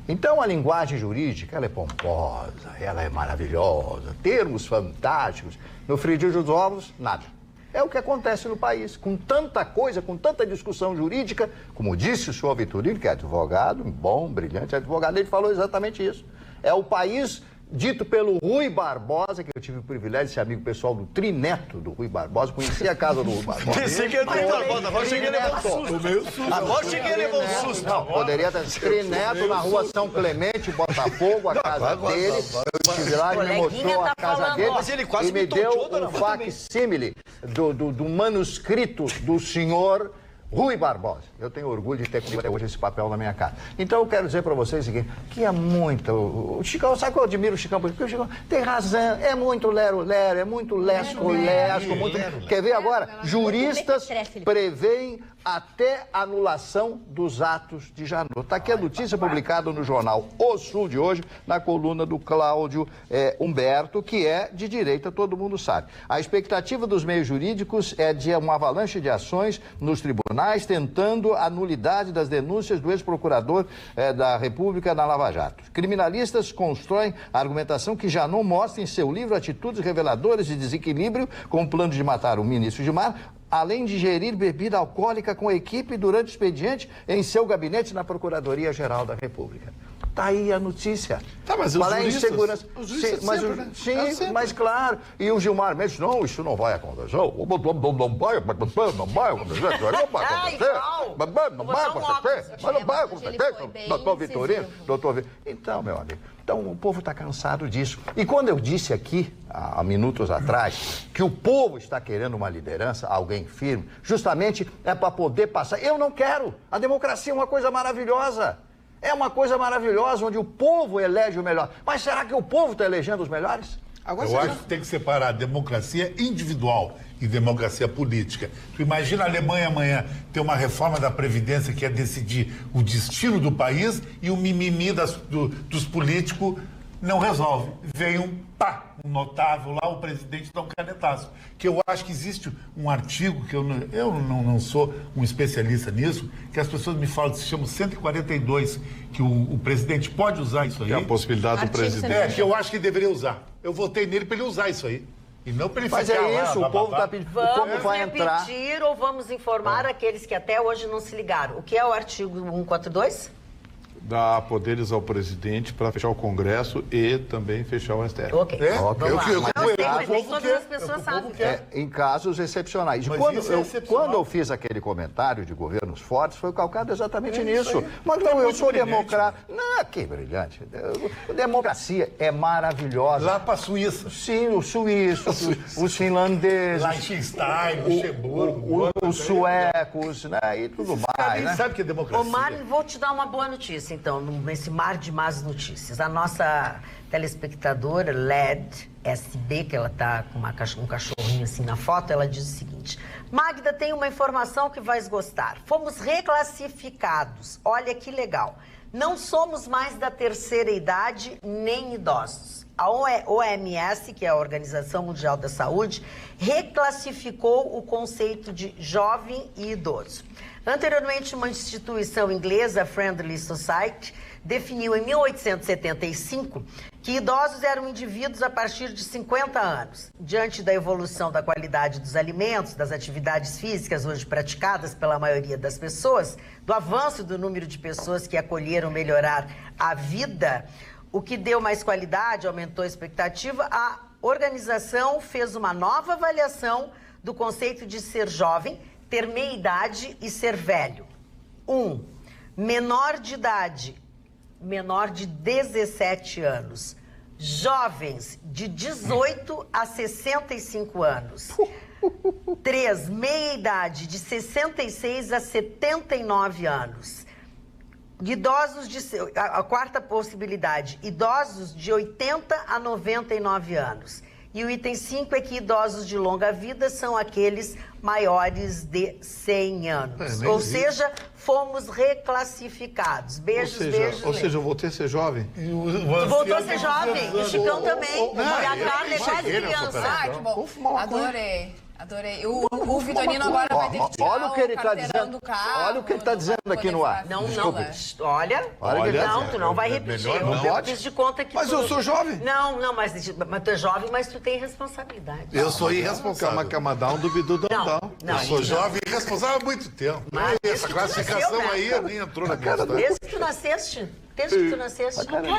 Então, a linguagem jurídica, ela é pomposa, ela é maravilhosa, termos fantásticos. No frigir dos ovos, nada. É o que acontece no país, com tanta coisa, com tanta discussão jurídica, como disse o senhor Vitorino, que é advogado, um bom, brilhante advogado, ele falou exatamente isso. É o país dito pelo Rui Barbosa, que eu tive o privilégio de ser amigo pessoal do trineto do Rui Barbosa, conheci a casa do Rui Barbosa. Pensei que era do Rui Barbosa, agora cheguei a levar um susto. Agora cheguei a levar um susto. Não, poderia ter trineto na rua São Clemente, Botafogo, a casa dele. Eu estive lá, ele me mostrou a casa dele e me deu um facsímile do manuscrito do senhor Rui Barbosa. Eu tenho orgulho de ter comigo até hoje esse papel na minha casa. Então eu quero dizer para vocês o seguinte, que é muito... O Chicão, sabe que eu admiro o Chicão? Porque o Chicão tem razão, é muito lero-lero, é muito lesco-lesco. Quer ver agora? Juristas preveem até anulação dos atos de Janot. Está aqui a notícia publicada no jornal O Sul de hoje, na coluna do Cláudio Humberto, que é de direita, todo mundo sabe. A expectativa dos meios jurídicos é de uma avalanche de ações nos tribunais, tentando a nulidade das denúncias do ex-procurador da República na Lava Jato. Criminalistas constroem a argumentação que Janot mostra em seu livro atitudes reveladoras de desequilíbrio com o plano de matar o ministro Gilmar, além de gerir bebida alcoólica com a equipe durante o expediente em seu gabinete na Procuradoria-Geral da República. Está aí a notícia. Tá, mas os juristas... Mas claro. E o Gilmar Mendes, não, isso não vai acontecer. Não vai acontecer. Não vai acontecer. Doutor Vitorino, Então, meu amigo, o povo está cansado disso. E quando eu disse aqui, há minutos atrás, que o povo está querendo uma liderança, alguém firme, justamente é para poder passar. Eu não quero. A democracia é uma coisa maravilhosa. É uma coisa maravilhosa, onde o povo elege o melhor. Mas será que o povo está elegendo os melhores? Eu acho que tem que separar democracia individual e democracia política. Tu imagina a Alemanha amanhã ter uma reforma da Previdência que é decidir o destino do país e o mimimi dos políticos não resolve. Vem um notável lá, o presidente dá um canetaço. Que eu acho que existe um artigo, que eu não sou um especialista nisso, que as pessoas me falam que se chama 142, que o presidente pode usar isso aí. É a possibilidade do presidente. Que eu acho que deveria usar. Eu votei nele para ele usar isso aí. E não para ele ficar lá. Mas é isso, o povo está pedindo. Vamos repetir ou vamos informar aqueles que até hoje não se ligaram. O que é o artigo 142? Dá poderes ao presidente para fechar o Congresso e também fechar o STF. Ok. Mas nem todas as pessoas sabem. Em casos excepcionais. Quando eu fiz aquele comentário de governos fortes, foi calcado exatamente nisso. Mas não, eu sou democrata. Não, que brilhante. Democracia é maravilhosa. Lá para a Suíça. Sim, os suíços, os finlandeses. Liechtenstein, Luxemburgo. Os suecos, né? E tudo mais. Né? Sabe o que é democracia? Ô, Mário, vou te dar uma boa notícia, então, nesse mar de más notícias. A nossa telespectadora, LED SB, que ela tá com um cachorrinho assim na foto, ela diz o seguinte: Magda, tem uma informação que vais gostar. Fomos reclassificados. Olha que legal. Não somos mais da terceira idade nem idosos. A OMS, que é a Organização Mundial da Saúde, reclassificou o conceito de jovem e idoso. Anteriormente, uma instituição inglesa, Friendly Society, definiu em 1875 que idosos eram indivíduos a partir de 50 anos. Diante da evolução da qualidade dos alimentos, das atividades físicas hoje praticadas pela maioria das pessoas, do avanço do número de pessoas que acolheram melhorar a vida, o que deu mais qualidade, aumentou a expectativa, a organização fez uma nova avaliação do conceito de ser jovem, ter meia-idade e ser velho. 1. Menor de idade, menor de 17 anos. Jovens de 18 a 65 anos. 3. Meia-idade de 66 a 79 anos. Idosos de... A quarta possibilidade, idosos de 80 a 99 anos. E o item 5 é que idosos de longa vida são aqueles maiores de 100 anos. Ou seja, fomos reclassificaros. Beijos, beijos. Ou seja, eu voltei a ser jovem. Tu voltou a ser jovem. E o Chicão também. E a Carla é quase criança. Ah, que bom. Adorei. Adorei. O Vitorino agora vai ter que tirar olha o que ele está carteirão dizendo. do carro. Olha o que ele está dizendo aqui no ar. Não, Desculpe. olha, não, tu não vai repetir. melhor não. Eu fiz de conta que Mas tu... eu sou jovem. Não, mas tu é jovem, mas tu tem responsabilidade. Eu sou irresponsável. Calma, dá um duvido Não, Eu sou jovem e irresponsável há muito tempo. Mas Essa desde que tu classificação nasceu, aí né? nem entrou na minha história. Desde que tu nasceste.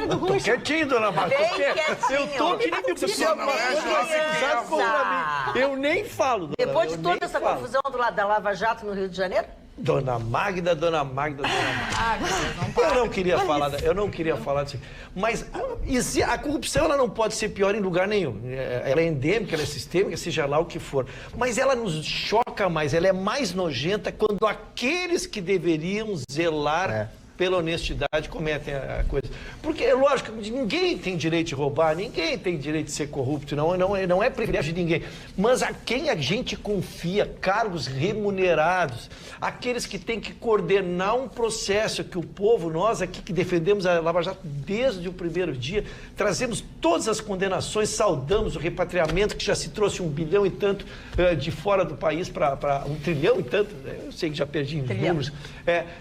Tô quietinho, dona Marta. Bem tô quieto. quietinho. Eu tô que nem você não é acusado contra mim. Eu nem falo, dona. Depois de eu toda nem essa falo. confusão da Lava Jato no Rio de Janeiro? Dona Magda. Eu não queria falar disso. Mas a corrupção ela não pode ser pior em lugar nenhum. Ela é endêmica, ela é sistêmica, seja lá o que for. Mas ela nos choca mais, ela é mais nojenta quando aqueles que deveriam zelar pela honestidade cometem a coisa. Porque, é lógico, ninguém tem direito de roubar, ninguém tem direito de ser corrupto, não é privilégio de ninguém. Mas a quem a gente confia, cargos remunerados, aqueles que têm que coordenar um processo que o povo, nós aqui que defendemos a Lava Jato desde o primeiro dia, trazemos todas as condenações, saudamos o repatriamento, que já se trouxe 1 bilhão e tanto de fora do país para 1 trilhão e tanto, eu sei que já perdi os números,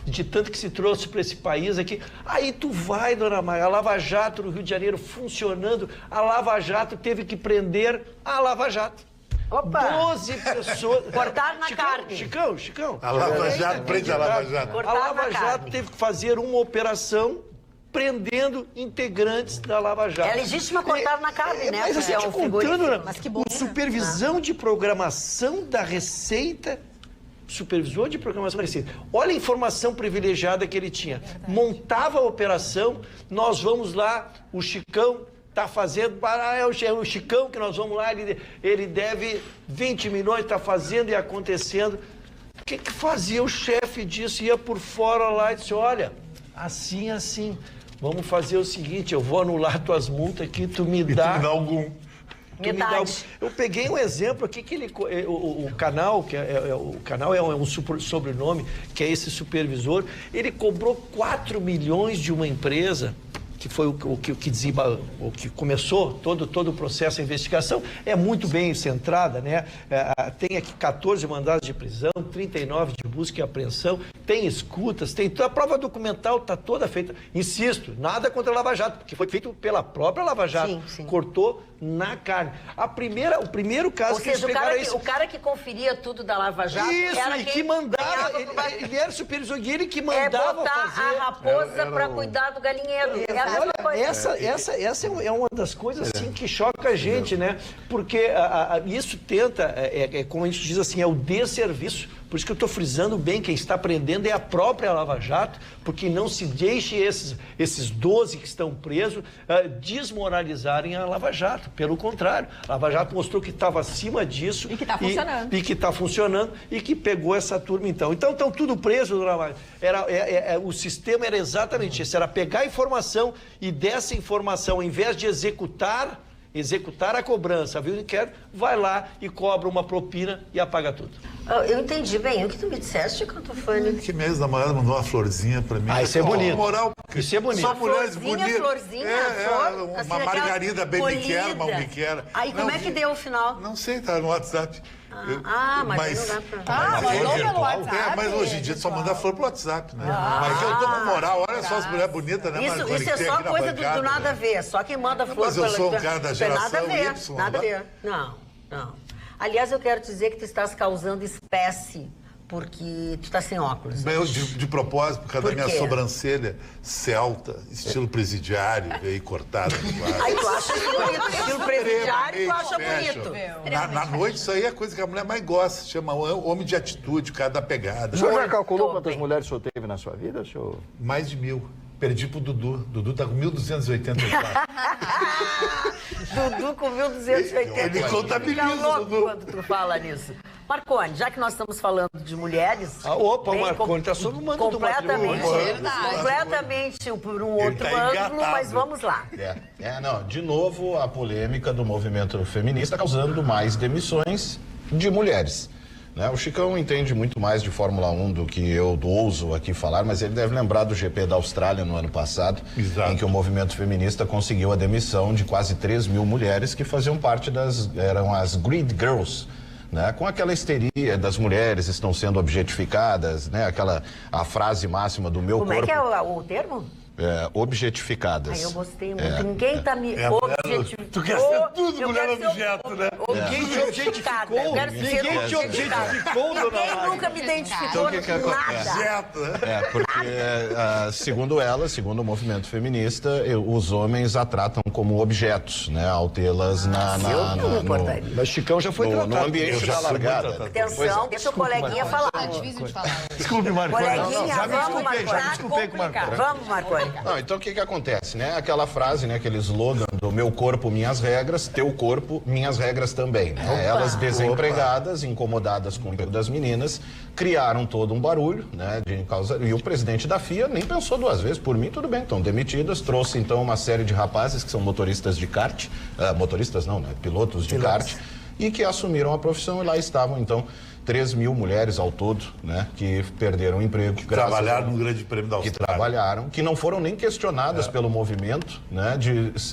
de tanto que se trouxe para esse país aqui. Aí tu vai, dona Maia, a Lava Jato no Rio de Janeiro funcionando, a Lava Jato teve que prender a Lava Jato. Opa! 12 pessoas. Cortaram na carne. Chicão. A Lava Jato prende a Lava Jato. A Cortaram Lava na Jato carne. teve que fazer uma operação prendendo integrantes da Lava Jato. É legítima cortar na carne, né? Mas Porque assim, é te um contando, frigorífico. né? Mas que bom, O supervisão de programação da Receita, supervisor de programação da Receita. Olha a informação privilegiada que ele tinha. Montava a operação, nós vamos lá, o Chicão está fazendo, é o Chicão que nós vamos lá, ele deve 20 milhões, está fazendo e acontecendo. O que fazia o chefe disso? Ia por fora lá e disse, olha, assim, vamos fazer o seguinte, eu vou anular tuas multas aqui, tu me dá... algum. Metade. Eu peguei um exemplo aqui que o canal, o canal é um sobrenome, que é esse supervisor, ele cobrou 4 milhões de uma empresa, que foi o que começou todo o processo de investigação, é muito bem centrada, né? Tem aqui 14 mandados de prisão, 39 de busca e apreensão, tem escutas, tem a prova documental está toda feita. Insisto, nada contra a Lava Jato, porque foi feito pela própria Lava Jato. Sim. Cortou na carne. O primeiro caso Ou que eles seja, pegaram o cara que conferia tudo da Lava Jato Isso, era e quem que mandava, ganhava ele era supervisor e ele que é mandava botar fazer. a raposa para cuidar do galinheiro. É a mesma Olha, coisa. essa é uma das coisas assim que choca a gente, né? Porque isso tenta, como a gente diz assim, é o desserviço. Por isso que eu estou frisando bem, quem está prendendo é a própria Lava Jato, porque não se deixe esses 12 que estão presos desmoralizarem a Lava Jato. Pelo contrário, a Lava Jato mostrou que estava acima disso. E que está funcionando. E que está funcionando e que pegou essa turma então. Então estão tudo preso, dona Maria. O sistema era exatamente isso, era pegar a informação e dessa informação, ao invés de executar a cobrança, viu? Vai lá e cobra uma propina e apaga tudo. Eu entendi bem. O que tu me disseste, Cantofani? Que minha ex-namorada mandou uma florzinha pra mim. Isso é bonito. Moral, Isso é bonito. Só mulheres Florzinha, bonitas. florzinha, flor, uma assim, aquela margarida bem me quer, mal me quer. Aí como é que deu o final? Não sei, tá no WhatsApp. Mas não dá pra... mandou pelo WhatsApp. Mas hoje em dia só manda flor pro WhatsApp, né? Mas eu tô com moral, olha só as mulheres bonitas, né? Isso é só coisa do nada a ver. Só quem manda flor... Mas eu sou um cara da geração nada a ver, Y, nada a ver. Não. Aliás, eu quero te dizer que tu estás causando espécie, porque tu está sem óculos. Eu, de propósito, por causa da minha quê? sobrancelha celta, estilo presidiário, veio cortada. Aí tu acha bonito, estilo presidiário, tu acha bonito. Na noite, isso aí é a coisa que a mulher mais gosta, se chama homem de atitude, o cara da pegada. O senhor já calculou Tô quantas bem. mulheres o senhor teve na sua vida, senhor? Mais de 1.000. Perdi pro Dudu. Dudu tá com 1.284. Dudu com 1.280. Ele contabiliza, Fica louco Dudu. quando tu fala nisso. Marconi, já que nós estamos falando de mulheres... O bem, Marconi está sob o mando do completamente, matrimônio. completamente por um outro tá ângulo, engatado. mas vamos lá. De novo, a polêmica do movimento feminista causando mais demissões de mulheres. O Chicão entende muito mais de Fórmula 1 do que eu ouso aqui falar, mas ele deve lembrar do GP da Austrália no ano passado, Exato. em que o movimento feminista conseguiu a demissão de quase 3 mil mulheres que faziam parte eram as Grid Girls né? Com aquela histeria das mulheres estão sendo objetificadas, né? A frase máxima do meu Como corpo. Como é que é o termo? Objetificadas. Eu gostei muito. Ninguém tá me objetificando. Tu quer ser tudo mulher objeto, né? Ninguém te objetificou. Ninguém te objetificou, dona Ninguém Magda. nunca me identificou Então, nada. Porque, segundo ela, segundo o movimento feminista, os homens a tratam como objetos, né? Ao tê-las Mas Chicão já foi no tratado. ambiente da largada. Atenção, deixa o coleguinha falar. É difícil de falar. Desculpe, Marconi. Coleguinha, vamos, desculpei com o Marconi. Vamos, Marconi. Não, então o que acontece, né? Aquela frase, né? Aquele slogan do meu corpo, minhas regras, teu corpo, minhas regras também, né? Elas desempregadas, incomodadas com o emprego das meninas, criaram todo um barulho, né? E o presidente da FIA nem pensou duas vezes, por mim tudo bem, estão demitidas, trouxe então uma série de rapazes que são motoristas de kart, motoristas não, né? Pilotos de kart, e que assumiram a profissão e lá estavam então 3.000 mulheres ao todo, né, que perderam o emprego. Que trabalharam no Grande Prêmio da Austrália. Que trabalharam, que não foram nem questionadas pelo movimento, né,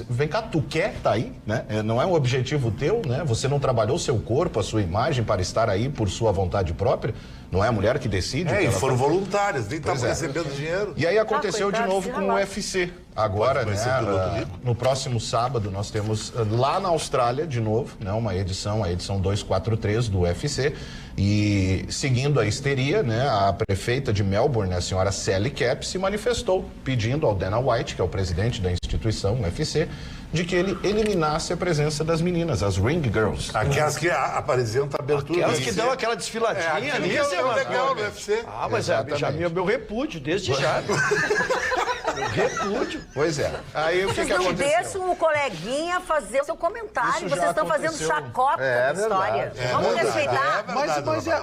vem cá, tu quer tá aí, né, não é um objetivo teu, né, você não trabalhou seu corpo, a sua imagem para estar aí por sua vontade própria, não é a mulher que decide. E foram voluntárias, nem estavam recebendo dinheiro. E aí aconteceu de novo com o UFC. Agora, né, no próximo sábado, nós temos lá na Austrália, de novo, né, a edição 243 do UFC. E seguindo a histeria, né, a prefeita de Melbourne, a senhora Sally Capp, se manifestou pedindo ao Dana White, que é o presidente da instituição UFC, de que ele eliminasse a presença das meninas, as Ring Girls. Aquelas que apareciam na abertura. Aquelas que dão aquela desfiladinha ali. É legal no UFC. Ah, mas já meu repúdio, desde já. Meu repúdio. Pois é. Aí o que aconteceu? Não deixam o coleguinha fazer o seu comentário. Vocês estão fazendo chacota da história. Vamos respeitar.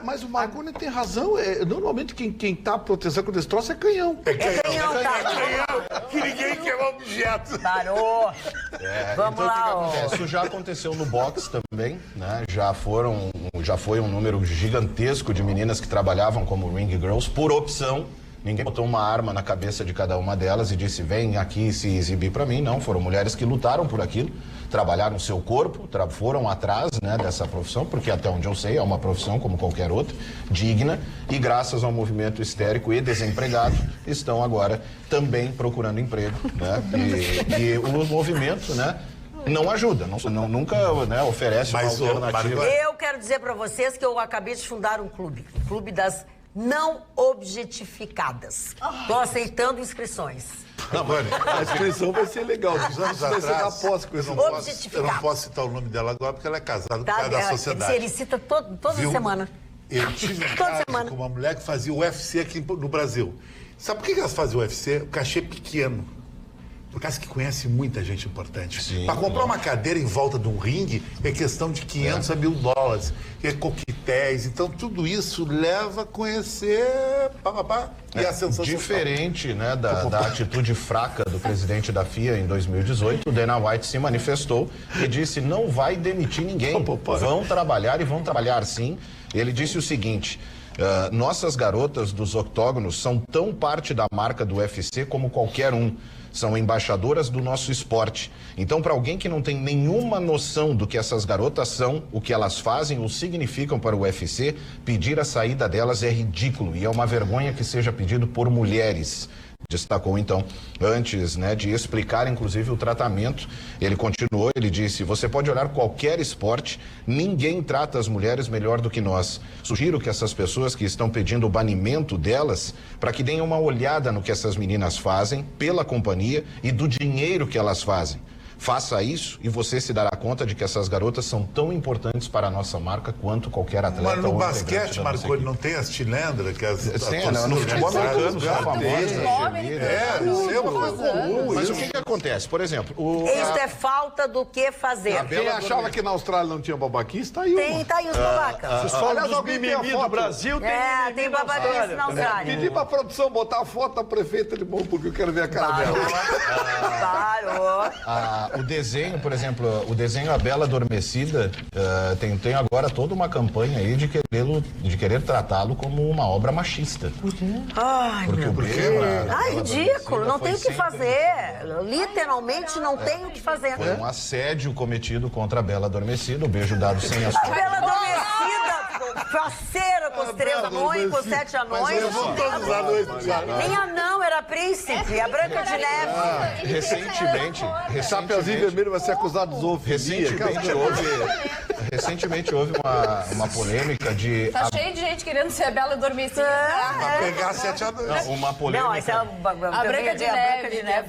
Mas o Marconi tem razão. Normalmente quem tá protegendo com esse troço é canhão. É canhão, tá? Que ninguém quer um objeto. Parou. Vamos então, lá, ó. Isso já aconteceu no boxe também, né? Já foi um número gigantesco de meninas que trabalhavam como Ring Girls por opção. Ninguém botou uma arma na cabeça de cada uma delas e disse, vem aqui se exibir para mim. Não, foram mulheres que lutaram por aquilo, trabalharam seu corpo, foram atrás, né, dessa profissão, porque até onde eu sei é uma profissão como qualquer outra, digna, e graças ao movimento histérico e desempregado, estão agora também procurando emprego, né? E o movimento, né, não ajuda, nunca, né, oferece uma alternativa. Eu quero dizer para vocês que eu acabei de fundar um clube das não objetificadas. Estou aceitando inscrições. A inscrição vai ser legal. Anos atrás, eu não posso citar o nome dela agora porque ela é casada com o cara da sociedade. Ele cita toda semana. Eu tive um caso com uma mulher que fazia o UFC aqui no Brasil. Sabe por que elas faziam o UFC? O cachê pequeno. Por causa que conhece muita gente importante. Para comprar uma cadeira em volta de um ringue é questão de 500 a $1.000. É coquetéis. Então, tudo isso leva a conhecer e a sensação. Diferente, né, da atitude fraca do presidente da FIA em 2018, o Dana White se manifestou e disse não vai demitir ninguém. Vão trabalhar e vão trabalhar sim. Ele disse o seguinte... nossas garotas dos octógonos são tão parte da marca do UFC como qualquer um. São embaixadoras do nosso esporte. Então, para alguém que não tem nenhuma noção do que essas garotas são, o que elas fazem ou significam para o UFC, pedir a saída delas é ridículo e é uma vergonha que seja pedido por mulheres. Destacou, então, antes, né, de explicar, inclusive, o tratamento, ele continuou, ele disse, você pode olhar qualquer esporte, ninguém trata as mulheres melhor do que nós. Sugiro que essas pessoas que estão pedindo o banimento delas, para que deem uma olhada no que essas meninas fazem, pela companhia e do dinheiro que elas fazem. Faça isso e você se dará conta de que essas garotas são tão importantes para a nossa marca quanto qualquer atleta. Mas no basquete, Marconi, não tem as tilendras? Que no futebol americano são famosas. Isso é uma coisa comum. Mas o que acontece? Por exemplo... Isso é falta do que fazer. Quem achava que na Austrália não tinha babaquice, tá aí. Tá aí os babacas. Vocês falam dos mimimi do Brasil, tem babaquice na Austrália. Pedi pra produção botar a foto da prefeita de Melbourne, porque eu quero ver a cara dela. Parou. O desenho, por exemplo, o desenho A Bela Adormecida tem agora toda uma campanha aí de querer tratá-lo como uma obra machista. Por quê? Ai, meu Deus. Ridículo, não tem o que fazer. Literalmente não tem o que fazer. Foi um assédio cometido contra a Bela Adormecida, o beijo dado sem açúcar. A Bela Adormecida Faceira com os 3 anões, com os 7 anões. Não tem. Nem anão, era príncipe, a Branca de Neve. Recentemente Chapeuzinho vermelho vai ser acusado de zoofilia. Recentemente houve uma polêmica de... Tá cheio de gente querendo ser a Bela Adormecida. Pra pegar 7 anos. Não, uma polêmica... Não, essa é A Branca de Neve, né?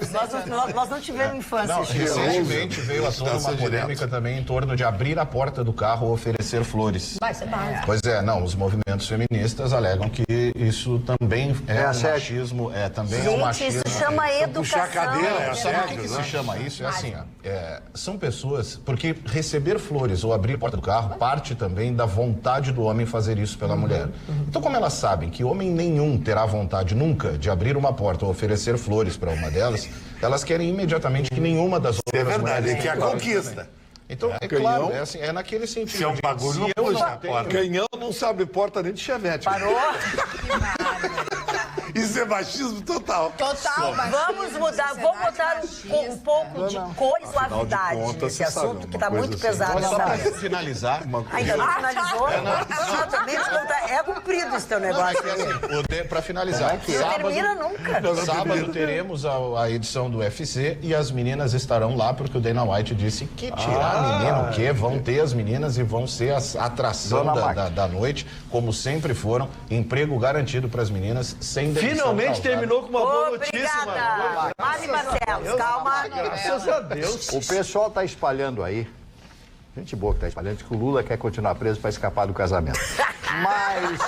Nós não tivemos infância. Não, recentemente veio à tona uma polêmica também em torno de abrir a porta do carro ou oferecer flores. Vai ser básico. Pois é, não, os movimentos feministas alegam que isso também é um machismo, também é um Gente, machismo. isso chama puxar a cadeira, educação. Sabe o que se chama isso? É assim, ó, são pessoas, porque receber flores ou abrir a porta do carro parte também da vontade do homem fazer isso pela mulher. Então, como elas sabem que homem nenhum terá vontade nunca de abrir uma porta ou oferecer flores para uma delas, elas querem imediatamente que nenhuma das outras É verdade, mulheres que é a flores conquista. também. Então, é claro, é assim, é naquele sentido. Se é um bagulho, não eu puxa não a tenho- porta. Canhão não se abre porta nem de chevette. Parou? Isso é machismo total. Total, Vamos mudar, vamos botar um pouco de cor e suavidade contas, nesse você sabe, assunto uma que está coisa muito assim. pesado. Só para Sabe? finalizar, Ainda não finalizou? Exatamente, é comprido esse teu negócio. para finalizar, Não termina nunca. sábado teremos a edição do UFC e as meninas estarão lá porque o Dana White disse que tirar menino o quê? Vão ter as meninas e vão ser a atração da noite, como sempre foram. Emprego garantido para as meninas, sem demissão Finalmente causada. terminou com uma boa notícia, Obrigada. mano. Mari Barcelos, calma. Graças a Deus. O pessoal está espalhando aí, gente boa que está espalhando, que o Lula quer continuar preso para escapar do casamento. Mas,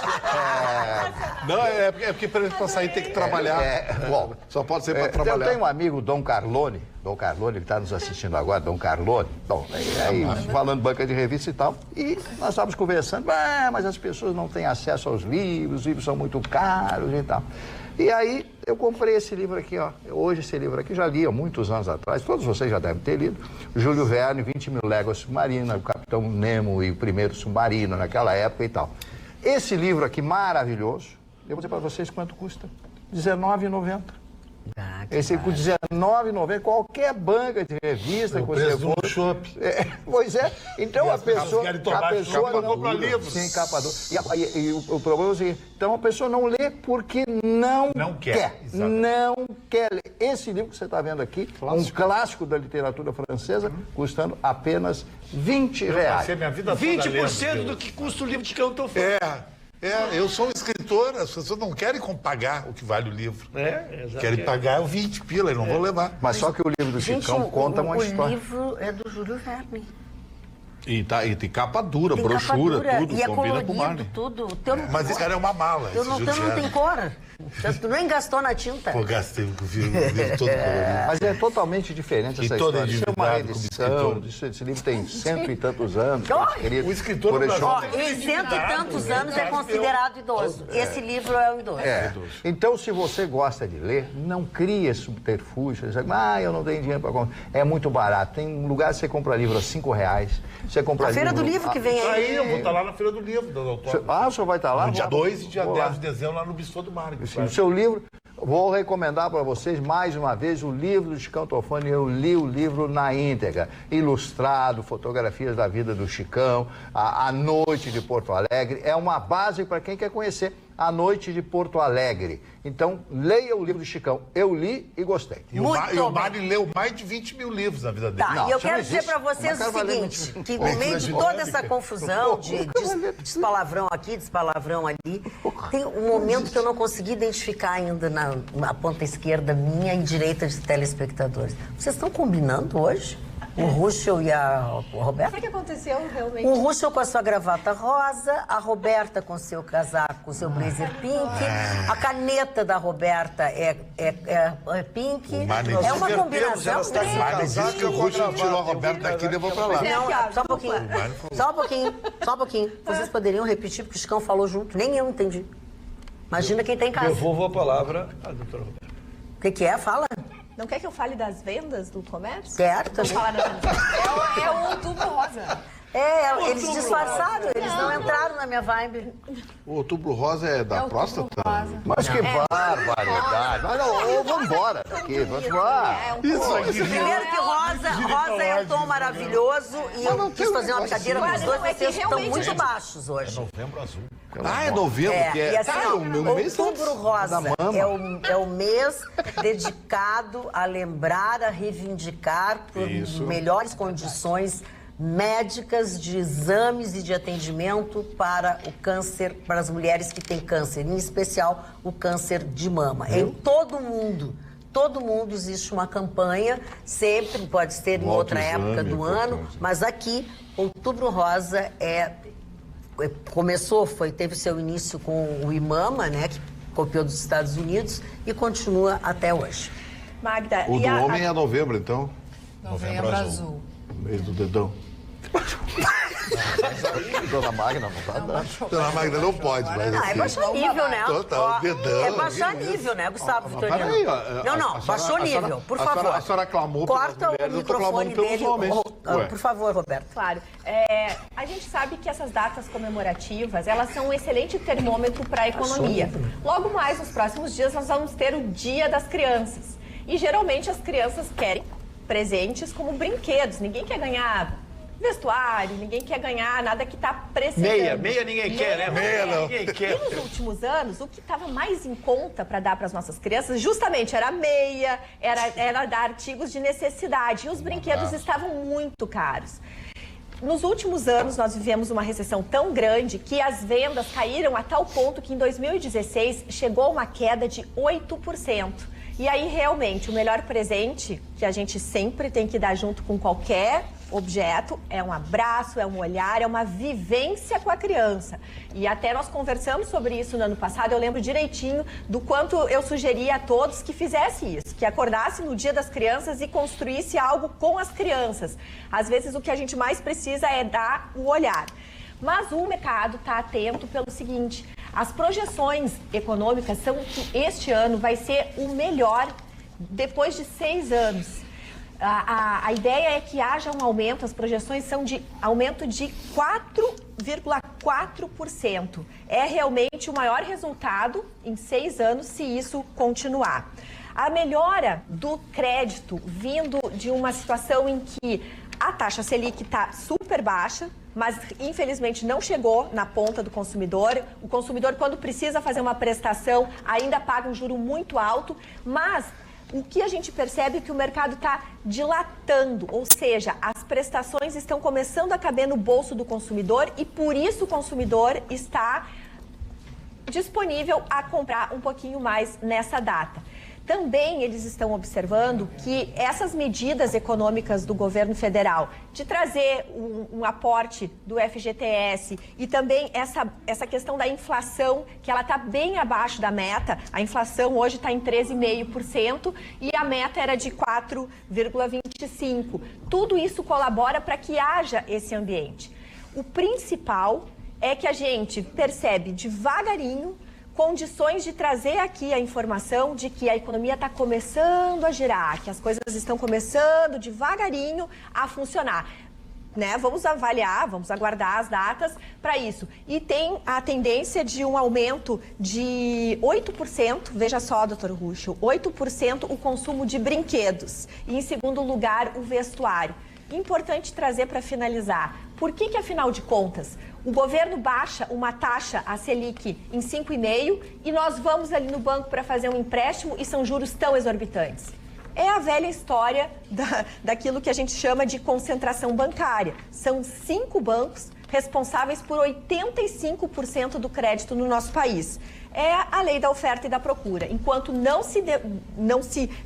Não, é porque para sair tem que trabalhar. bom, Só pode ser para eu trabalhar. tenho um amigo, Dom Carlone, que está nos assistindo agora, Dom Carlone. Bom, aí falando banca de revista e tal, e nós estávamos conversando, mas as pessoas não têm acesso aos livros, os livros são muito caros e tal. E aí eu comprei esse livro aqui, ó. Hoje esse livro aqui já li há muitos anos atrás, todos vocês já devem ter lido. Júlio Verne, 20 mil léguas submarinas, o Capitão Nemo e o primeiro submarino naquela época e tal. Esse livro aqui maravilhoso, eu vou dizer para vocês quanto custa. R$19,90. Esse com R$19,90, qualquer banca de revista que você for. Pois é, então a pessoa não compra livros. Sem capador. E o problema é o seguinte, então a pessoa não lê porque não quer. exatamente. Não quer ler. Esse livro que você está vendo aqui, um clássico da literatura francesa, custando apenas R$20. Passei minha vida toda 20% lendo. do que custa o livro de Cantão Fã. Eu sou um escritor, as pessoas não querem pagar o que vale o livro. Exato. Querem pagar 20 pila, eu não vou levar. Mas só que o livro do Chicão conta uma o história. livro é do Júlio Verne. E tem capa dura, Tem brochura, capa dura, tudo, e é combina com o colorido, Marley. tudo. O teu não Mas tem esse cara é uma mala. teu esse não, Júlio teu não tem Verne. cor. Tu nem gastou na tinta. Pô, gastei o livro todo colorido. Mas é totalmente diferente E essa todo história. Isso é uma endividado reedição, como esse livro tem 100 e tantos anos. Olha, querido. o escritor Por do esse Brasil- homem. Em 100 e tantos anos é considerado idoso. Esse livro é o idoso. Então, se você gosta de ler, não crie subterfúgio. Você diz, eu não tenho dinheiro para comprar. É muito barato. Tem um lugar que você compra livro a R$5. Você compra A Feira do Livro que vem aí. Aí eu vou estar lá na Feira do Livro, do doutor. O senhor vai estar lá? No dia 2 e dia Vou lá. 10 de dezembro, lá no Bistrô do Marcos. Sim, o seu livro, vou recomendar para vocês mais uma vez o livro do Chicão Tofani. Eu li o livro na íntegra, ilustrado, fotografias da vida do Chicão, a noite de Porto Alegre. É uma base para quem quer conhecer a noite de Porto Alegre. Então, leia o livro do Chicão. Eu li e gostei. E o Mário leu mais de 20 mil livros na vida dele. Tá, Não, e eu isso quero não dizer existe. pra vocês Como é o que vai ler seguinte, muito? que no meio de toda essa confusão de despalavrão aqui, despalavrão ali, tem um momento que eu não consegui identificar ainda na ponta esquerda minha e direita de telespectadores. Vocês estão combinando hoje? O Ruschel e a Roberta? O que aconteceu realmente? O Ruschel com a sua gravata rosa, a Roberta com seu casaco, seu blazer pink, a caneta da Roberta é pink. É uma combinação. O Mário disse que o Russo tirou a Roberta daqui e levou pra lá. Não, só um pouquinho. Só um pouquinho. Vocês poderiam repetir, porque o Chicão falou junto. Nem eu entendi. Imagina quem tá em casa. Devolvo a palavra à doutora Roberta. O que é? Fala. Não quer que eu fale das vendas do comércio? Certo. Vamos falar das vendas. É o outubro rosa. Eles disfarçaram, eles não entraram na minha vibe. O Outubro Rosa é da próstata? Mas que barbaridade. Mas não, vamos embora daqui, vamos embora. Primeiro que rosa é um tom maravilhoso e eu quis fazer uma brincadeira com os dois, vocês estão muito baixos hoje. Novembro Azul. É novembro, que é... E assim, Outubro Rosa é o mês dedicado a lembrar, a reivindicar por melhores condições médicas de exames e de atendimento para o câncer, para as mulheres que têm câncer, em especial o câncer de mama. Em todo mundo existe uma campanha, sempre pode ser em outra época do ano, mas aqui, Outubro Rosa teve seu início com o IMAMA, né, que copiou dos Estados Unidos e continua até hoje. Magda, o do homem é novembro, então? Novembro Azul. Mês do dedão. Dona Magda não tá dando. Dona Magda não pode, mas assim... é baixar nível, né? Total, dedão. É baixar nível, né, Gustavo Vitorino? Peraí, Não, baixou nível, por favor. A senhora clamou corta pelas mulheres, o microfone dele. Por favor, Roberto. Claro. A gente sabe que essas datas comemorativas, elas são um excelente termômetro para a economia. Logo mais, nos próximos dias, nós vamos ter o Dia das Crianças. E, geralmente, as crianças querem presentes como brinquedos. Ninguém quer ganhar vestuário, ninguém quer ganhar nada que está precedendo. Meia ninguém quer, né? Meia não. Ninguém quer. E nos últimos anos, o que estava mais em conta para dar para as nossas crianças, justamente era meia, era dar artigos de necessidade. E os brinquedos estavam muito caros. Nos últimos anos, nós vivemos uma recessão tão grande que as vendas caíram a tal ponto que em 2016 chegou a uma queda de 8%. E aí, realmente, o melhor presente que a gente sempre tem que dar junto com qualquer objeto é um abraço, é um olhar, é uma vivência com a criança. E até nós conversamos sobre isso no ano passado, eu lembro direitinho do quanto eu sugeria a todos que fizesse isso, que acordasse no Dia das Crianças e construísse algo com as crianças. Às vezes o que a gente mais precisa é dar o olhar. Mas o mercado está atento pelo seguinte: as projeções econômicas são que este ano vai ser o melhor depois de 6 anos. A ideia é que haja um aumento, as projeções são de aumento de 4,4%. É realmente o maior resultado em 6 anos se isso continuar. A melhora do crédito vindo de uma situação em que a taxa Selic está super baixa, mas infelizmente não chegou na ponta do consumidor. O consumidor, quando precisa fazer uma prestação, ainda paga um juro muito alto, mas o que a gente percebe é que o mercado está dilatando, ou seja, as prestações estão começando a caber no bolso do consumidor e por isso o consumidor está disponível a comprar um pouquinho mais nessa data. Também eles estão observando que essas medidas econômicas do governo federal de trazer um aporte do FGTS e também essa questão da inflação, que ela está bem abaixo da meta. A inflação hoje está em 13,5% e a meta era de 4,25%. Tudo isso colabora para que haja esse ambiente. O principal é que a gente percebe devagarinho condições de trazer aqui a informação de que a economia está começando a girar, que as coisas estão começando devagarinho a funcionar. Né? Vamos avaliar, vamos aguardar as datas para isso. E tem a tendência de um aumento de 8%, veja só, doutor Ruschel, 8% o consumo de brinquedos. E, em segundo lugar, o vestuário. Importante trazer para finalizar. Por que, afinal de contas, o governo baixa uma taxa, a Selic, em 5,5% e nós vamos ali no banco para fazer um empréstimo e são juros tão exorbitantes? É a velha história daquilo que a gente chama de concentração bancária. São 5 bancos responsáveis por 85% do crédito no nosso país. É a lei da oferta e da procura. Enquanto não se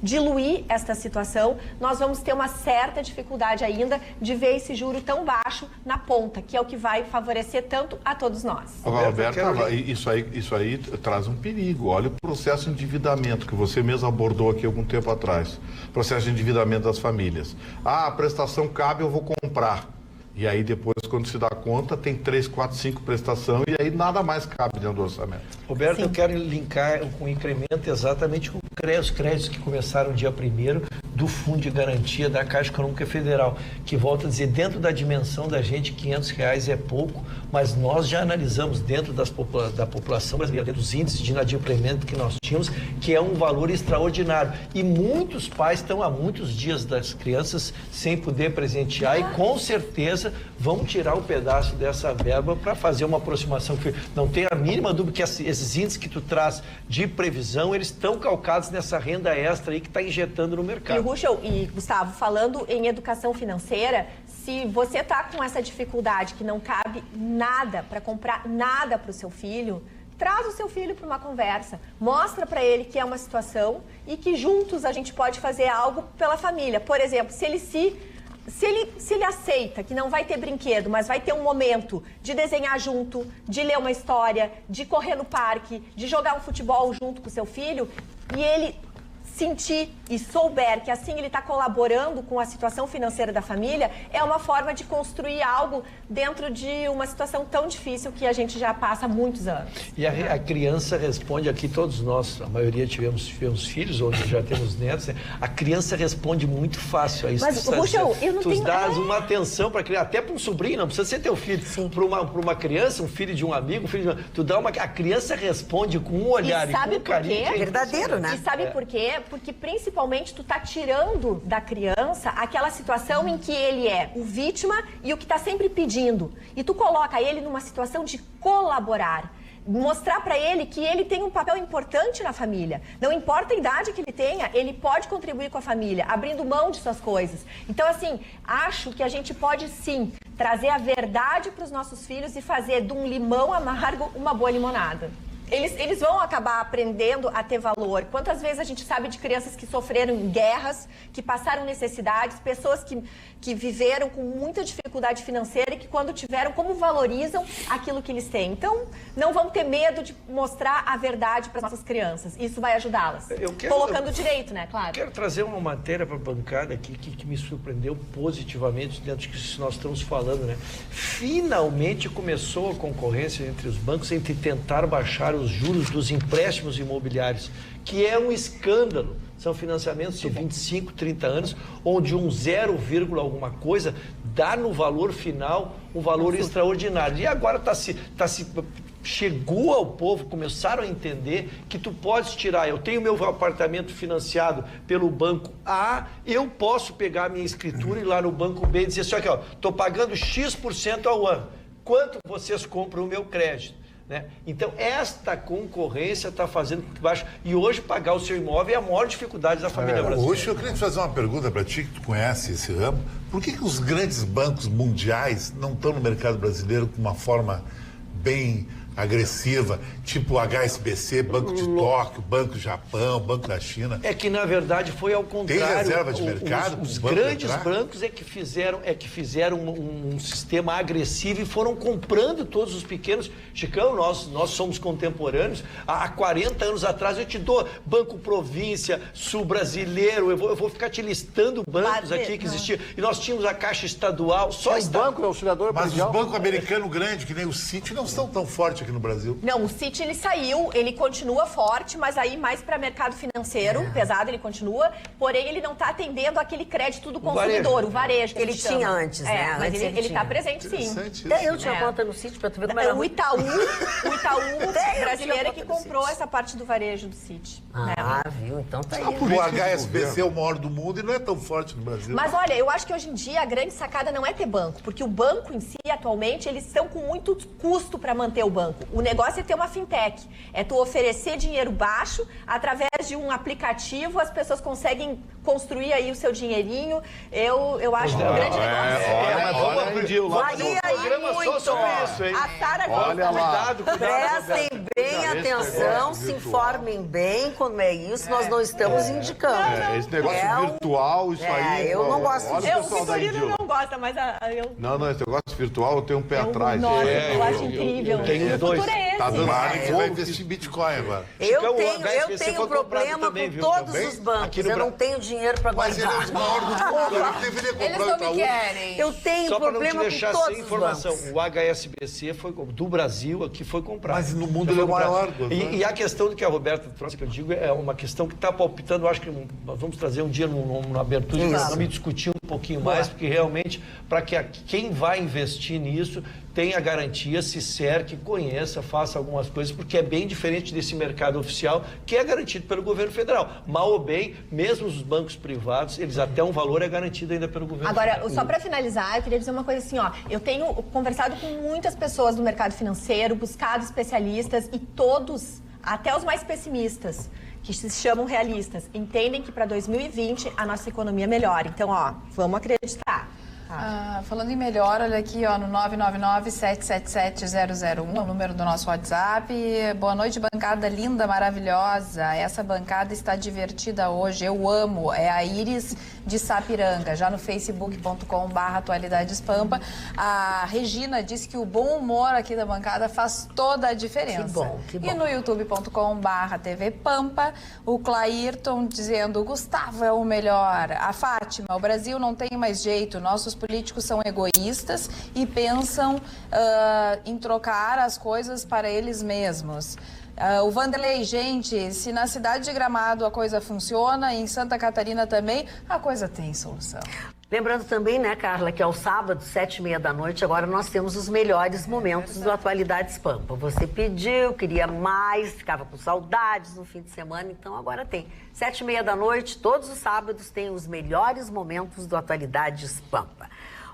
diluir esta situação, nós vamos ter uma certa dificuldade ainda de ver esse juro tão baixo na ponta, que é o que vai favorecer tanto a todos nós. Roberta, isso aí traz um perigo. Olha o processo de endividamento que você mesmo abordou aqui algum tempo atrás. Processo de endividamento das famílias. A prestação cabe, eu vou comprar. E aí depois, quando se dá conta, tem 3, 4, 5 prestações e aí nada mais cabe dentro do orçamento. Roberto, sim, eu quero linkar com o incremento exatamente com os créditos que começaram dia 1º do Fundo de Garantia da Caixa Econômica Federal, que, volta a dizer, dentro da dimensão da gente, R$500 é pouco, mas nós já analisamos dentro da população brasileira, dentro dos índices de inadimplemento que nós tínhamos, que é um valor extraordinário. E muitos pais estão há muitos dias das crianças sem poder presentear e, com certeza, vão tirar um pedaço dessa verba para fazer uma aproximação. Não tem a mínima dúvida que esses índices que tu traz de previsão, eles estão calcados nessa renda extra aí que está injetando no mercado. E, Ruschel e Gustavo, falando em educação financeira, se você está com essa dificuldade que não cabe nada para comprar nada para o seu filho, traz o seu filho para uma conversa, mostra para ele que é uma situação e que juntos a gente pode fazer algo pela família. Por exemplo, se ele aceita que não vai ter brinquedo, mas vai ter um momento de desenhar junto, de ler uma história, de correr no parque, de jogar um futebol junto com o seu filho, e ele sentir e souber que assim ele está colaborando com a situação financeira da família, é uma forma de construir algo dentro de uma situação tão difícil que a gente já passa há muitos anos. E a criança responde aqui, todos nós, a maioria tivemos filhos, outros já temos netos, né? A criança responde muito fácil a isso. Mas, Ruschel, eu não tenho... Tu dás uma atenção para a criança, até para um sobrinho, não precisa ser teu filho. Para uma criança, um filho de um amigo, tu dá a criança responde com um olhar e com um carinho. É verdadeiro, né? E sabe por quê? Porque principalmente tu tá tirando da criança aquela situação em que ele é o vítima e o que tá sempre pedindo. E tu coloca ele numa situação de colaborar. Mostrar para ele que ele tem um papel importante na família. Não importa a idade que ele tenha, ele pode contribuir com a família, abrindo mão de suas coisas. Então, assim, acho que a gente pode, sim, trazer a verdade para os nossos filhos e fazer de um limão amargo uma boa limonada. Eles vão acabar aprendendo a ter valor. Quantas vezes a gente sabe de crianças que sofreram em guerras, que passaram necessidades, pessoas que viveram com muita dificuldade financeira e que quando tiveram, como valorizam aquilo que eles têm. Então, não vamos ter medo de mostrar a verdade para as nossas crianças. Isso vai ajudá-las. Colocando direito, né? Claro. Quero trazer uma matéria para a bancada aqui que me surpreendeu positivamente dentro do que nós estamos falando, né? Finalmente começou a concorrência entre os bancos entre tentar baixar os juros dos empréstimos imobiliários, que é um escândalo. São financiamentos de 25, 30 anos, onde um 0, alguma coisa dá no valor final um valor extraordinário. E agora chegou ao povo, começaram a entender que tu podes tirar, eu tenho meu apartamento financiado pelo banco A, eu posso pegar a minha escritura e ir lá no banco B e dizer assim, aqui, ó, tô pagando X% ao ano, quanto vocês compram o meu crédito? Né? Então, esta concorrência está fazendo com que baixe. E hoje, pagar o seu imóvel é a maior dificuldade da família brasileira. Hoje, eu queria te fazer uma pergunta para ti, que tu conhece esse ramo. Por que os grandes bancos mundiais não estão no mercado brasileiro com uma forma bem agressiva, tipo HSBC, Banco de Tóquio, Banco do Japão, Banco da China? É que, na verdade, foi ao contrário. Tem reserva de mercado? Os grandes bancos é que fizeram um sistema agressivo e foram comprando todos os pequenos. Chicão, nós somos contemporâneos. Há 40 anos atrás, eu te dou Banco Província, Sul Brasileiro, eu vou ficar te listando bancos aqui que existiam. E nós tínhamos a Caixa Estadual. Banco, auxiliador. Mas os bancos americanos grandes, que nem o Citi, não estão tão fortes aqui no Brasil. Não, o Citi ele saiu, ele continua forte, mas aí mais para mercado financeiro, pesado ele continua, porém ele não está atendendo aquele crédito do consumidor, o varejo que ele tinha antes, né? Mas ele está presente, sim. Eu tinha conta no Citi para tu ver como era. O Itaú brasileiro é que comprou essa parte do varejo do Citi. Viu? Então tá aí. O HSBC é o maior do mundo e não é tão forte no Brasil. Mas olha, eu acho que hoje em dia a grande sacada não é ter banco, porque o banco em si, atualmente, eles estão com muito custo para manter o banco. O negócio é ter uma fintech. É tu oferecer dinheiro baixo, através de um aplicativo, as pessoas conseguem construir aí o seu dinheirinho. Eu acho um grande negócio. Valia aí muito. A Sara gosta. Prestem bem atenção, se informem bem como é isso. Nós não estamos indicando. Esse negócio virtual, isso aí... Eu não gosto disso. O Vitorino não gosta, mas eu... Não, esse negócio virtual eu tenho um pé atrás. Nossa, eu acho incrível. Eu tenho dois. É Tá dando existe. área que vai investir em Bitcoin agora. Eu HSBC tenho foi problema comprado também, com viu? todos Também? os bancos. Aqui no Eu não tenho dinheiro para Mas ele é guardar. o maior do mundo, ele deveria comprar Eles o não me Itaú. querem. Eu tenho Só para não te problema com deixar todos sem os informação, bancos. o HSBC foi do Brasil, aqui foi comprado. Mas no mundo Já ele é foi o maior, comprado. Gozão. E a questão do que a Roberta trouxe, que eu digo, é uma questão que está palpitando, eu acho que nós vamos trazer um dia numa abertura de programa e discutir um pouquinho mais, porque realmente, para que quem vai investir nisso tenha garantia, se cerque, conheça, faça algumas coisas, porque é bem diferente desse mercado oficial, que é garantido pelo governo federal. Mal ou bem, mesmo os bancos privados, eles até um valor é garantido ainda pelo governo Agora, federal. só para finalizar, eu queria dizer uma coisa assim, ó. Eu tenho conversado com muitas pessoas do mercado financeiro, buscado especialistas e todos, até os mais pessimistas, que se chamam realistas, entendem que para 2020 a nossa economia melhora. Então, ó, vamos acreditar. Falando em melhor, olha aqui, ó, no 999-777-001, é o número do nosso WhatsApp. Boa noite, bancada linda, maravilhosa. Essa bancada está divertida hoje, eu amo. É a Iris de Sapiranga, já no facebook.com/atualidadespampa. A Regina disse que o bom humor aqui da bancada faz toda a diferença. Que bom, que bom. E no youtube.com/tvpampa, o Clairton dizendo, o Gustavo é o melhor. A Fátima, o Brasil não tem mais jeito, nossos políticos são egoístas e pensam em trocar as coisas para eles mesmos. O Vanderlei, gente, se na cidade de Gramado a coisa funciona, em Santa Catarina também, a coisa tem solução. Lembrando também, né, Carla, que aos sábados, 7h30 da noite, agora nós temos os melhores momentos do Atualidades Pampa. Você pediu, queria mais, ficava com saudades no fim de semana, então agora tem. 7h30 da noite, todos os sábados, tem os melhores momentos do Atualidades Pampa.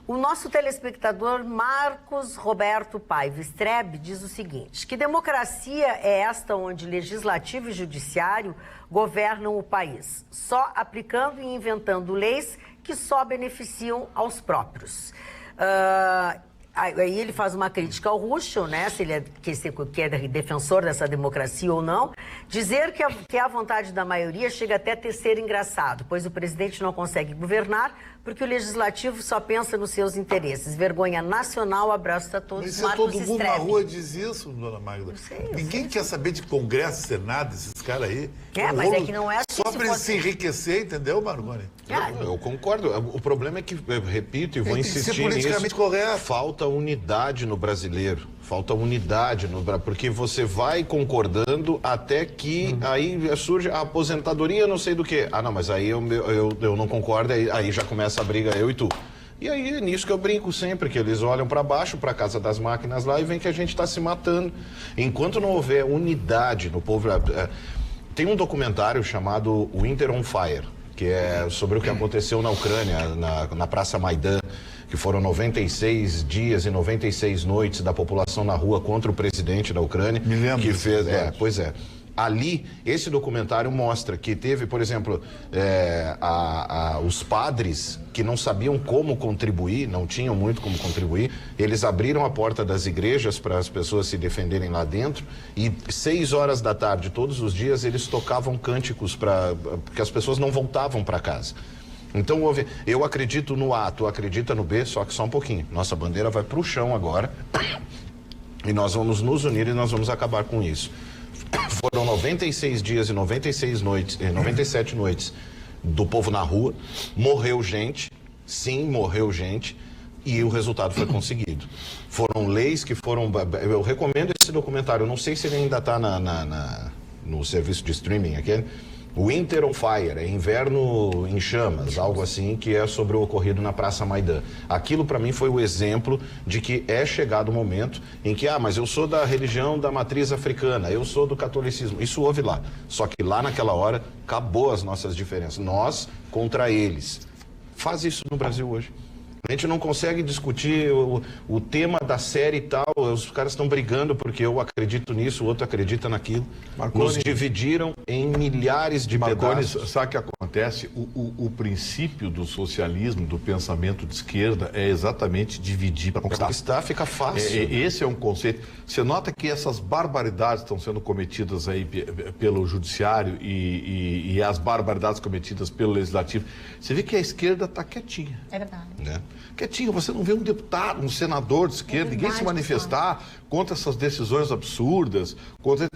O nosso telespectador Marcos Roberto Paiva Strebe diz o seguinte, que democracia é esta onde legislativo e judiciário governam o país, só aplicando e inventando leis que só beneficiam aos próprios. Aí ele faz uma crítica ao Ruschel, né, se ele é defensor dessa democracia ou não, dizer que a vontade da maioria chega até a ser engraçado, pois o presidente não consegue governar porque o legislativo só pensa nos seus interesses. Vergonha nacional, abraço a todos. Mas Marcos todo mundo Strebe. na rua diz isso, dona Magda. Ninguém quer saber de Congresso, Senado, esses caras aí. Mas é que não é assim. Só para eles se enriquecer, entendeu, Margoni? Eu concordo. O problema é que, eu repito e vou Tem que ser insistir politicamente nisso, correto. falta unidade no brasileiro. Falta unidade, porque você vai concordando até que aí surge a aposentadoria, não sei do que. Ah, não, mas aí eu não concordo, aí já começa a briga eu e tu. E aí é nisso que eu brinco sempre, que eles olham para baixo, para a casa das máquinas lá e veem que a gente está se matando. Enquanto não houver unidade no povo... Tem um documentário chamado Winter on Fire, que é sobre o que aconteceu na Ucrânia, na Praça Maidan, que foram 96 dias e 96 noites da população na rua contra o presidente da Ucrânia. Me lembro. Que fez, pois é. Ali, esse documentário mostra que teve, por exemplo, os padres que não sabiam como contribuir, não tinham muito como contribuir, eles abriram a porta das igrejas para as pessoas se defenderem lá dentro e 6 horas da tarde, todos os dias, eles tocavam cânticos porque as pessoas não voltavam para casa. Então, eu acredito no A, tu acredita no B, só que só um pouquinho. Nossa bandeira vai para o chão agora e nós vamos nos unir e nós vamos acabar com isso. Foram 96 dias e 96 noites, 97 noites do povo na rua, morreu gente, sim, morreu gente, e o resultado foi conseguido. Foram leis que foram... Eu recomendo esse documentário, eu não sei se ele ainda está no serviço de streaming aquele. Winter on Fire, é Inverno em Chamas, algo assim, que é sobre o ocorrido na Praça Maidan. Aquilo para mim foi o exemplo de que é chegado o momento em que, mas eu sou da religião da matriz africana, eu sou do catolicismo. Isso houve lá. Só que lá naquela hora acabou as nossas diferenças. Nós contra eles. Faz isso no Brasil hoje. A gente não consegue discutir o tema da série e tal, os caras estão brigando porque eu acredito nisso, o outro acredita naquilo. Marconi, nos dividiram em milhares de pedaços. Sabe o que acontece? acontece? O princípio do socialismo, do pensamento de esquerda, é exatamente dividir para conquistar. Fica fácil. Esse é um conceito. Você nota que essas barbaridades estão sendo cometidas aí pelo judiciário e as barbaridades cometidas pelo legislativo. Você vê que a esquerda está quietinha. É verdade. Né? Quietinha. Você não vê um deputado, um senador de esquerda, ninguém se manifestar contra essas decisões absurdas.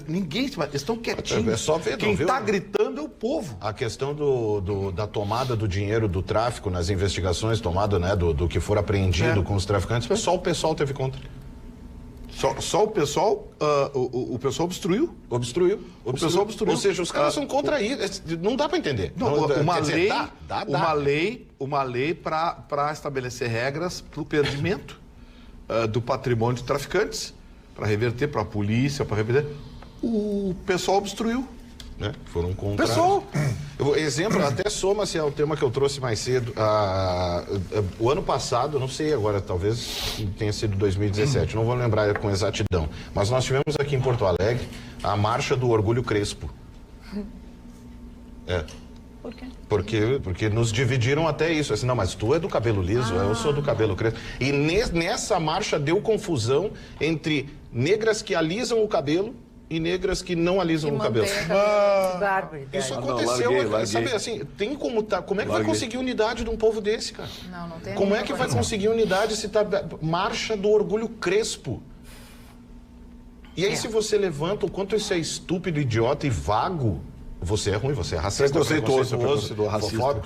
Ninguém se manifesta. Estão quietinhos. É só ver, quem está gritando é o povo. A questão da tomada do dinheiro do tráfico nas investigações, tomada, né, do que for apreendido com os traficantes, só o pessoal teve contra. Só o pessoal, o pessoal obstruiu. Obstruiu. O pessoal obstruiu. Ou seja, os caras são contra isso. Não dá para entender. Uma lei para estabelecer regras para o perdimento do patrimônio de traficantes, para reverter para a polícia, para reverter. O pessoal obstruiu. Né? Foram contra. Pessoal. Exemplo, até soma-se ao tema que eu trouxe mais cedo. O ano passado, não sei agora, talvez tenha sido 2017, não vou lembrar com exatidão, mas nós tivemos aqui em Porto Alegre a Marcha do Orgulho Crespo. Por quê? Porque nos dividiram até isso. Assim, não, mas tu é do cabelo liso, eu sou do cabelo crespo. E nessa marcha deu confusão entre negras que alisam o cabelo e negras que não alisam o cabelo. Isso aconteceu, sabe assim, tem como tá, como é que vai conseguir unidade de um povo desse, cara? Não tem. Como é que vai conseguir unidade se tá Marcha do Orgulho Crespo? E aí se você levanta o quanto isso é estúpido, idiota e vago, você é ruim, você é racista, preconceituoso,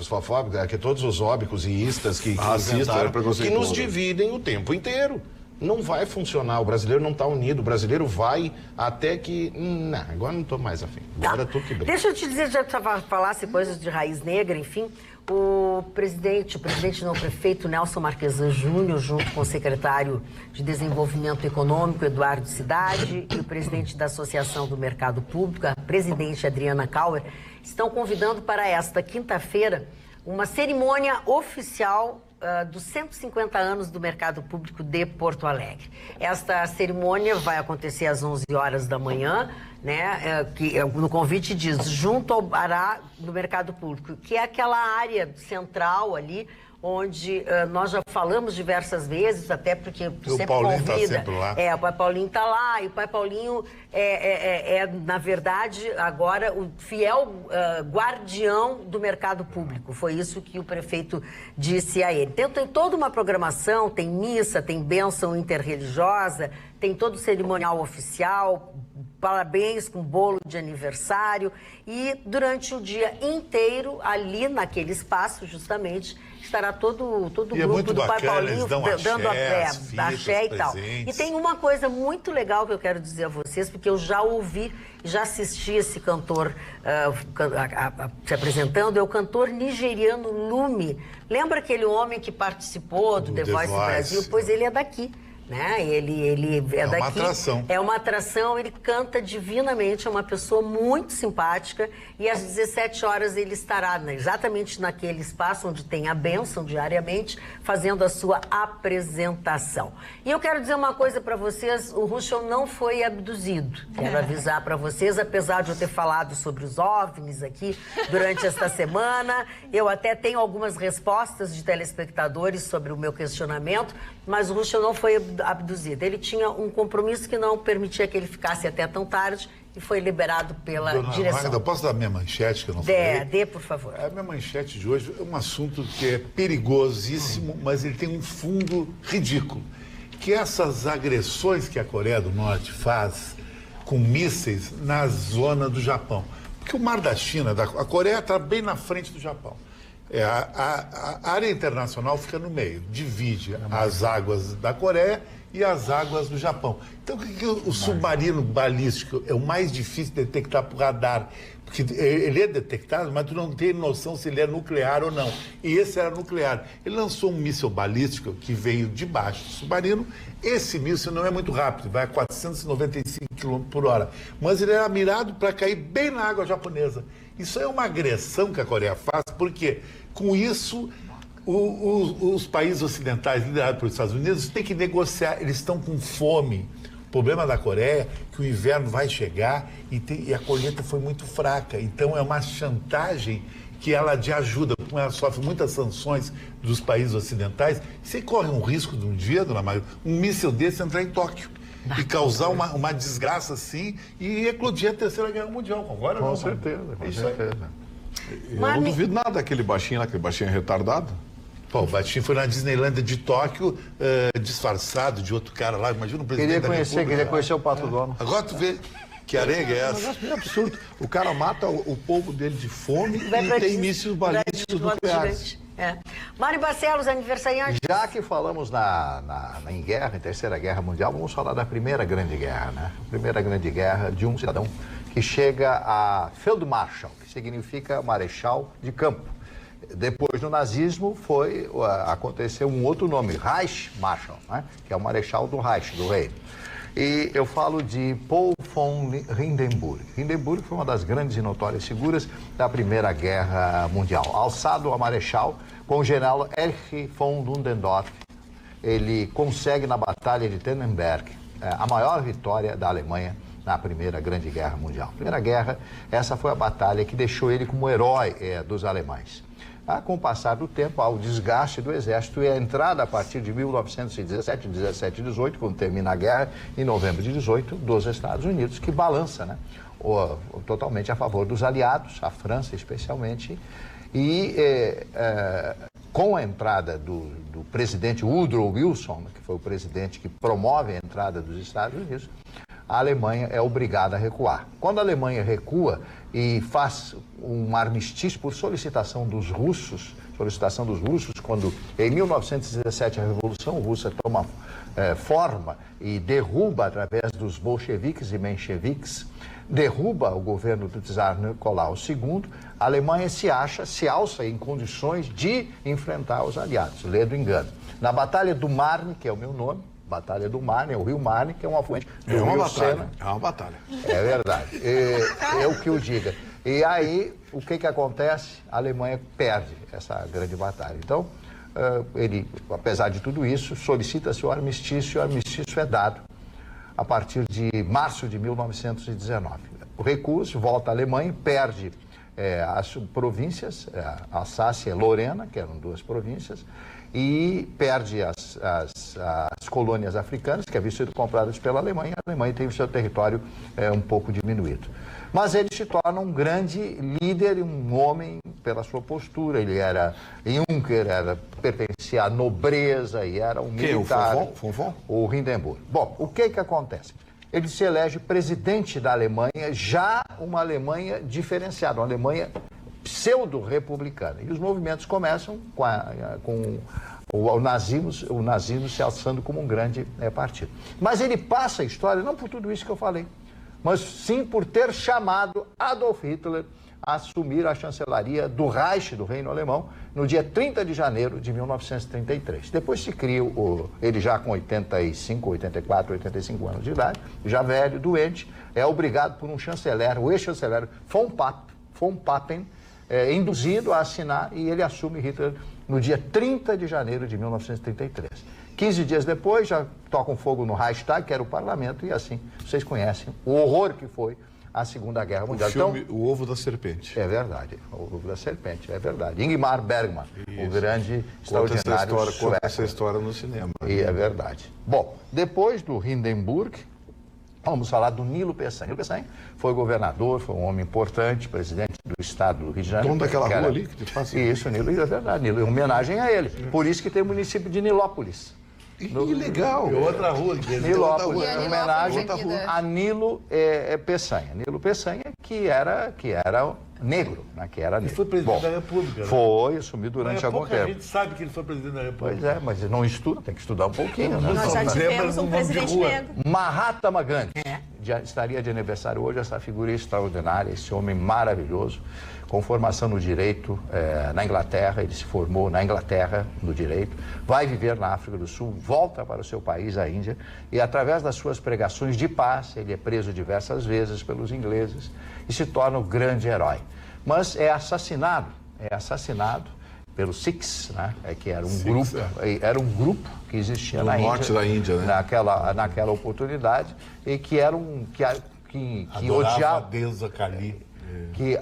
fofóbicos, que todos os óbicos e istas que nos dividem o tempo inteiro. Não vai funcionar, o brasileiro não está unido, o brasileiro vai até que... Não, agora não estou mais afim, agora estou que bem. Deixa eu te dizer, já falasse coisas de raiz negra, enfim, o prefeito Nelson Marquesan Júnior, junto com o secretário de Desenvolvimento Econômico, Eduardo Cidade, e o presidente da Associação do Mercado Público, a presidente Adriana Kauer, estão convidando para esta quinta-feira uma cerimônia oficial dos 150 anos do Mercado Público de Porto Alegre. Esta cerimônia vai acontecer às 11 horas da manhã, né? No convite diz, junto ao Bará do Mercado Público, que é aquela área central ali, onde nós já falamos diversas vezes, até porque sempre Paulinho convida. Tá sempre lá. O Pai Paulinho está lá, e o Pai Paulinho na verdade, agora o fiel guardião do mercado público. Foi isso que o prefeito disse a ele. Tem toda uma programação, tem missa, tem bênção interreligiosa, tem todo o cerimonial oficial, parabéns com bolo de aniversário, e durante o dia inteiro, ali naquele espaço, justamente, estará todo o grupo do Pai Paulinho dando axé e tal. E tem uma coisa muito legal que eu quero dizer a vocês, porque eu já ouvi, já assisti esse cantor se apresentando, é o cantor nigeriano Lumi. Lembra aquele homem que participou do The Voice Brasil? Pois ele é daqui. Né? Ele é daqui. Uma atração. É uma atração, ele canta divinamente, é uma pessoa muito simpática, e às 17 horas ele estará exatamente naquele espaço onde tem a bênção diariamente, fazendo a sua apresentação. E eu quero dizer uma coisa para vocês, o Ruschel não foi abduzido. Quero avisar para vocês, apesar de eu ter falado sobre os OVNIs aqui durante esta semana, eu até tenho algumas respostas de telespectadores sobre o meu questionamento, mas o Ruschel não foi abduzido. Ele tinha um compromisso que não permitia que ele ficasse até tão tarde e foi liberado pela direção. Magda, posso dar a minha manchete que eu não falei? Dê, por favor. A minha manchete de hoje é um assunto que é perigosíssimo, mas ele tem um fundo ridículo. Que essas agressões que a Coreia do Norte faz com mísseis na zona do Japão. Porque o Mar da China, a Coreia está bem na frente do Japão. A área internacional fica no meio, divide as águas da Coreia e as águas do Japão. Então, o submarino balístico é o mais difícil de detectar por radar, porque ele é detectado, mas tu não tem noção se ele é nuclear ou não. E esse era nuclear. Ele lançou um míssil balístico que veio de baixo do submarino. Esse míssil não é muito rápido, vai a 495 km por hora, mas ele era mirado para cair bem na água japonesa. Isso é uma agressão que a Coreia faz, porque com isso os países ocidentais, liderados pelos Estados Unidos, têm que negociar, eles estão com fome. O problema da Coreia é que o inverno vai chegar e a colheita foi muito fraca. Então é uma chantagem que ela de ajuda, como ela sofre muitas sanções dos países ocidentais, você corre um risco de um dia, dona Maria, um míssil desse entrar em Tóquio e causar uma desgraça assim e eclodir a Terceira Guerra Mundial. Agora Com não, certeza, com isso certeza. Eu não duvido nada daquele baixinho lá, aquele baixinho retardado. Pô, o baixinho foi na Disneylândia de Tóquio, disfarçado de outro cara lá. Imagina o presidente Queria conhecer o Pato Donald. Agora tu vê que arenga é É um essa. negócio meio absurdo. O cara mata o povo dele de fome Vai e pra tem Dis- mísseis pra balísticos Disneyland nucleares. gigante. É. Mário Barcelos, aniversariante. Já que falamos em guerra, em Terceira Guerra Mundial, vamos falar da Primeira Grande Guerra, né? A Primeira Grande Guerra de um cidadão que chega a Feldmarschall, que significa marechal de campo. Depois do nazismo aconteceu um outro nome, Reichsmarschall, né? Que é o marechal do Reich, do reino. E eu falo de Paul von Hindenburg. Hindenburg foi uma das grandes e notórias figuras da Primeira Guerra Mundial. Alçado a marechal com o general Erich von Ludendorff, ele consegue na Batalha de Tannenberg a maior vitória da Alemanha na Primeira Grande Guerra Mundial. Primeira Guerra, essa foi a batalha que deixou ele como herói dos alemães. Com o passar do tempo, há o desgaste do exército e a entrada a partir de 1917, 17 e 18, quando termina a guerra, em novembro de 18, dos Estados Unidos, que balança, né, totalmente a favor dos aliados, a França especialmente, e com a entrada do presidente Woodrow Wilson, que foi o presidente que promove a entrada dos Estados Unidos, a Alemanha é obrigada a recuar. Quando a Alemanha recua e faz um armistício por solicitação dos russos, quando em 1917 a Revolução Russa toma forma e derruba, através dos bolcheviques e mencheviques, derruba o governo do czar Nicolau II, a Alemanha se alça em condições de enfrentar os aliados. Lê do engano. Na Batalha do Marne, que é o meu nome, Batalha do Marne, é o rio Marne, que é um afluente do rio Sena. É uma batalha. É verdade. É o que eu diga. E aí, o que acontece? A Alemanha perde essa grande batalha. Então, ele, apesar de tudo isso, solicita-se o armistício, e o armistício é dado a partir de março de 1919. O recurso volta à Alemanha, perde as províncias, Alsácia e Lorena, que eram duas províncias, e perde as colônias africanas, que haviam sido compradas pela Alemanha. A Alemanha tem o seu território um pouco diminuído. Mas ele se torna um grande líder, um homem pela sua postura. Ele era Juncker, pertencia à nobreza e era um militar. O Fonfon? O Hindenburg. Bom, o que acontece? Ele se elege presidente da Alemanha, já uma Alemanha diferenciada, uma Alemanha pseudo-republicana. E os movimentos começam com o nazismo se alçando como um grande partido. Mas ele passa a história, não por tudo isso que eu falei, mas sim por ter chamado Adolf Hitler a assumir a chancelaria do Reich, do Reino Alemão, no dia 30 de janeiro de 1933. Depois se cria, ele já com 85, 84, 85 anos de idade, já velho, doente, é obrigado por um chanceler, o ex-chanceler von Papen, induzido a assinar, e ele assume Hitler no dia 30 de janeiro de 1933. 15 dias depois, já tocam fogo no Reichstag, que era o parlamento, e assim vocês conhecem o horror que foi a Segunda Guerra Mundial. O filme O Ovo da Serpente. É verdade, O Ovo da Serpente, é verdade. Ingmar Bergman, o grande, extraordinário Conta essa história no cinema. E é verdade. Bom, depois do Hindenburg, vamos falar do Nilo Peçanha. Nilo Peçanha foi governador, foi um homem importante, presidente do estado do Rio de Janeiro. Dono daquela rua ali que te passa? Isso, Nilo, é verdade, Nilo, em homenagem a ele. Por isso que tem o município de Nilópolis. Que legal! É outra rua. Nilópolis, em homenagem Nilópolis, a Nilo Peçanha. Nilo Peçanha, que era negro, né? Que era negro. Ele foi presidente da República. Né? Foi, assumiu durante algum tempo. A gente sabe que ele foi presidente da República. Pois é, mas não estuda, tem que estudar um pouquinho. Né? Nós já tivemos um presidente negro. Mahatma Gandhi. Estaria de aniversário hoje essa figura extraordinária, esse homem maravilhoso, com formação no direito na Inglaterra. Ele se formou na Inglaterra no direito, vai viver na África do Sul, volta para o seu país, a Índia, e através das suas pregações de paz, ele é preso diversas vezes pelos ingleses e se torna o grande herói. Mas é assassinado pelos Sikhs, né? Que era um grupo que existia na Índia, norte da Índia, né? naquela oportunidade, e que odiava a deusa Kali. que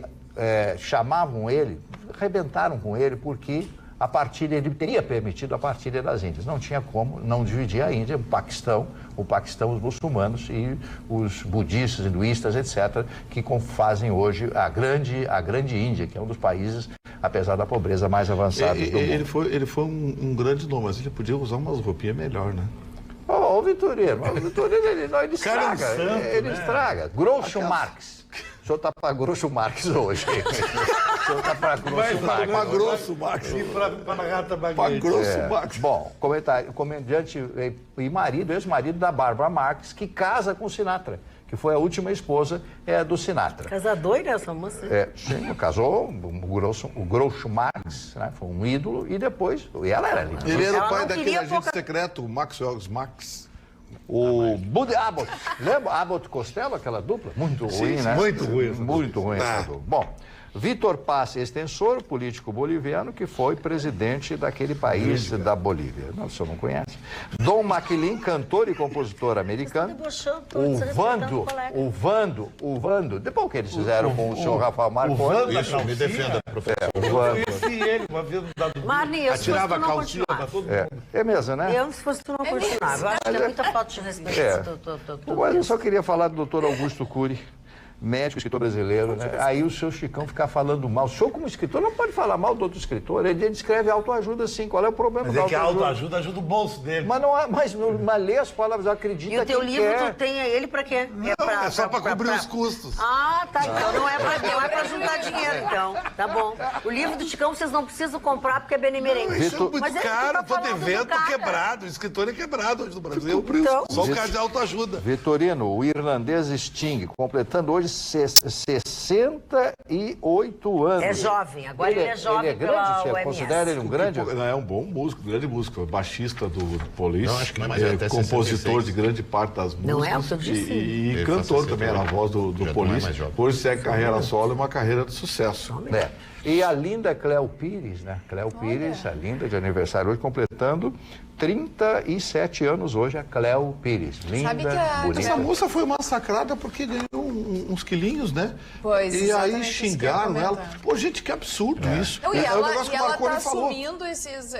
chamavam ele arrebentaram com ele porque a partilha, ele teria permitido a partilha das Índias. Não tinha como não dividir a Índia, o Paquistão, os muçulmanos e os budistas, hinduístas, etc., que fazem hoje a grande Índia, que é um dos países, apesar da pobreza, mais avançados do mundo. Ele foi um grande nome, mas ele podia usar umas roupinhas melhor, né? O Vitorino, ele estraga, estraga. Groucho Marx. O senhor está para Groucho Marx hoje. O senhor está para Groucho Marx. Para Grosso Marx. Para Gata Baguete. Para Grosso Marx. Bom, comediante e ex-marido da Bárbara Marx, que casa com Sinatra, que foi a última esposa do Sinatra. Casador, né, essa moça? Sim, casou o Groucho Marx, né, foi um ídolo, e depois, ela era linda. Ele era o pai daquele agente secreto, o Maxwell Max. O Buddy Abbott, lembra? Abbott Costello, aquela dupla? Muito ruim, né? Muito ruim. Muito ruim essa dupla. Bom, Vítor Paz Extensor, político boliviano, que foi presidente daquele país da Bolívia. Não, o senhor não conhece. Don McLean, cantor e compositor americano. O Vando, depois que eles fizeram com o senhor Rafael Marconi. Isso, me defenda, professor. Eu conheci ele uma vez no dado. Marli, eu atirava a calcinha para todo mundo. É mesmo, né? Eu, se fosse tu, não continuava. Eu acho que é muita falta de respeito. Agora eu só queria falar do doutor Augusto Cury, médico, escritor brasileiro, né? Aí o seu Chicão ficar falando mal. O senhor, como escritor, não pode falar mal do outro escritor. Ele escreve autoajuda, sim. Qual é o problema? Mas é que a autoajuda ajuda o bolso dele. Mas não há, mas lê as palavras, acredita. E o teu livro, tu tem ele pra quê? Não, é só pra cobrir os custos. Ah, tá. Então não é pra juntar dinheiro, então. Tá bom. O livro do Chicão vocês não precisam comprar porque é benemerente. Isso é muito caro, tô devendo, tô quebrado. O escritor é quebrado hoje no Brasil. Então, só o caso de autoajuda. Vitorino, o irlandês Sting, completando hoje 68 anos. É jovem, agora ele é jovem. Ele é grande, você considera ele um grande? É um bom músico, grande músico, baixista do Police. Não, acho que não é mais até compositor de grande parte das músicas. Não é o que eu disse. E cantor também, era a voz do Police. Hoje segue carreira solo, é uma carreira de sucesso. E a linda Cléo Pires, né? Cléo Pires, a linda de aniversário hoje, completando 37 anos hoje, a Cléo Pires. Linda, bonita. Essa moça foi massacrada porque ganhou uns quilinhos, né? Pois, e aí xingaram ela. Pô, gente, que absurdo isso. Não, e é ela, o negócio que o Marconi tá falou. assumindo esses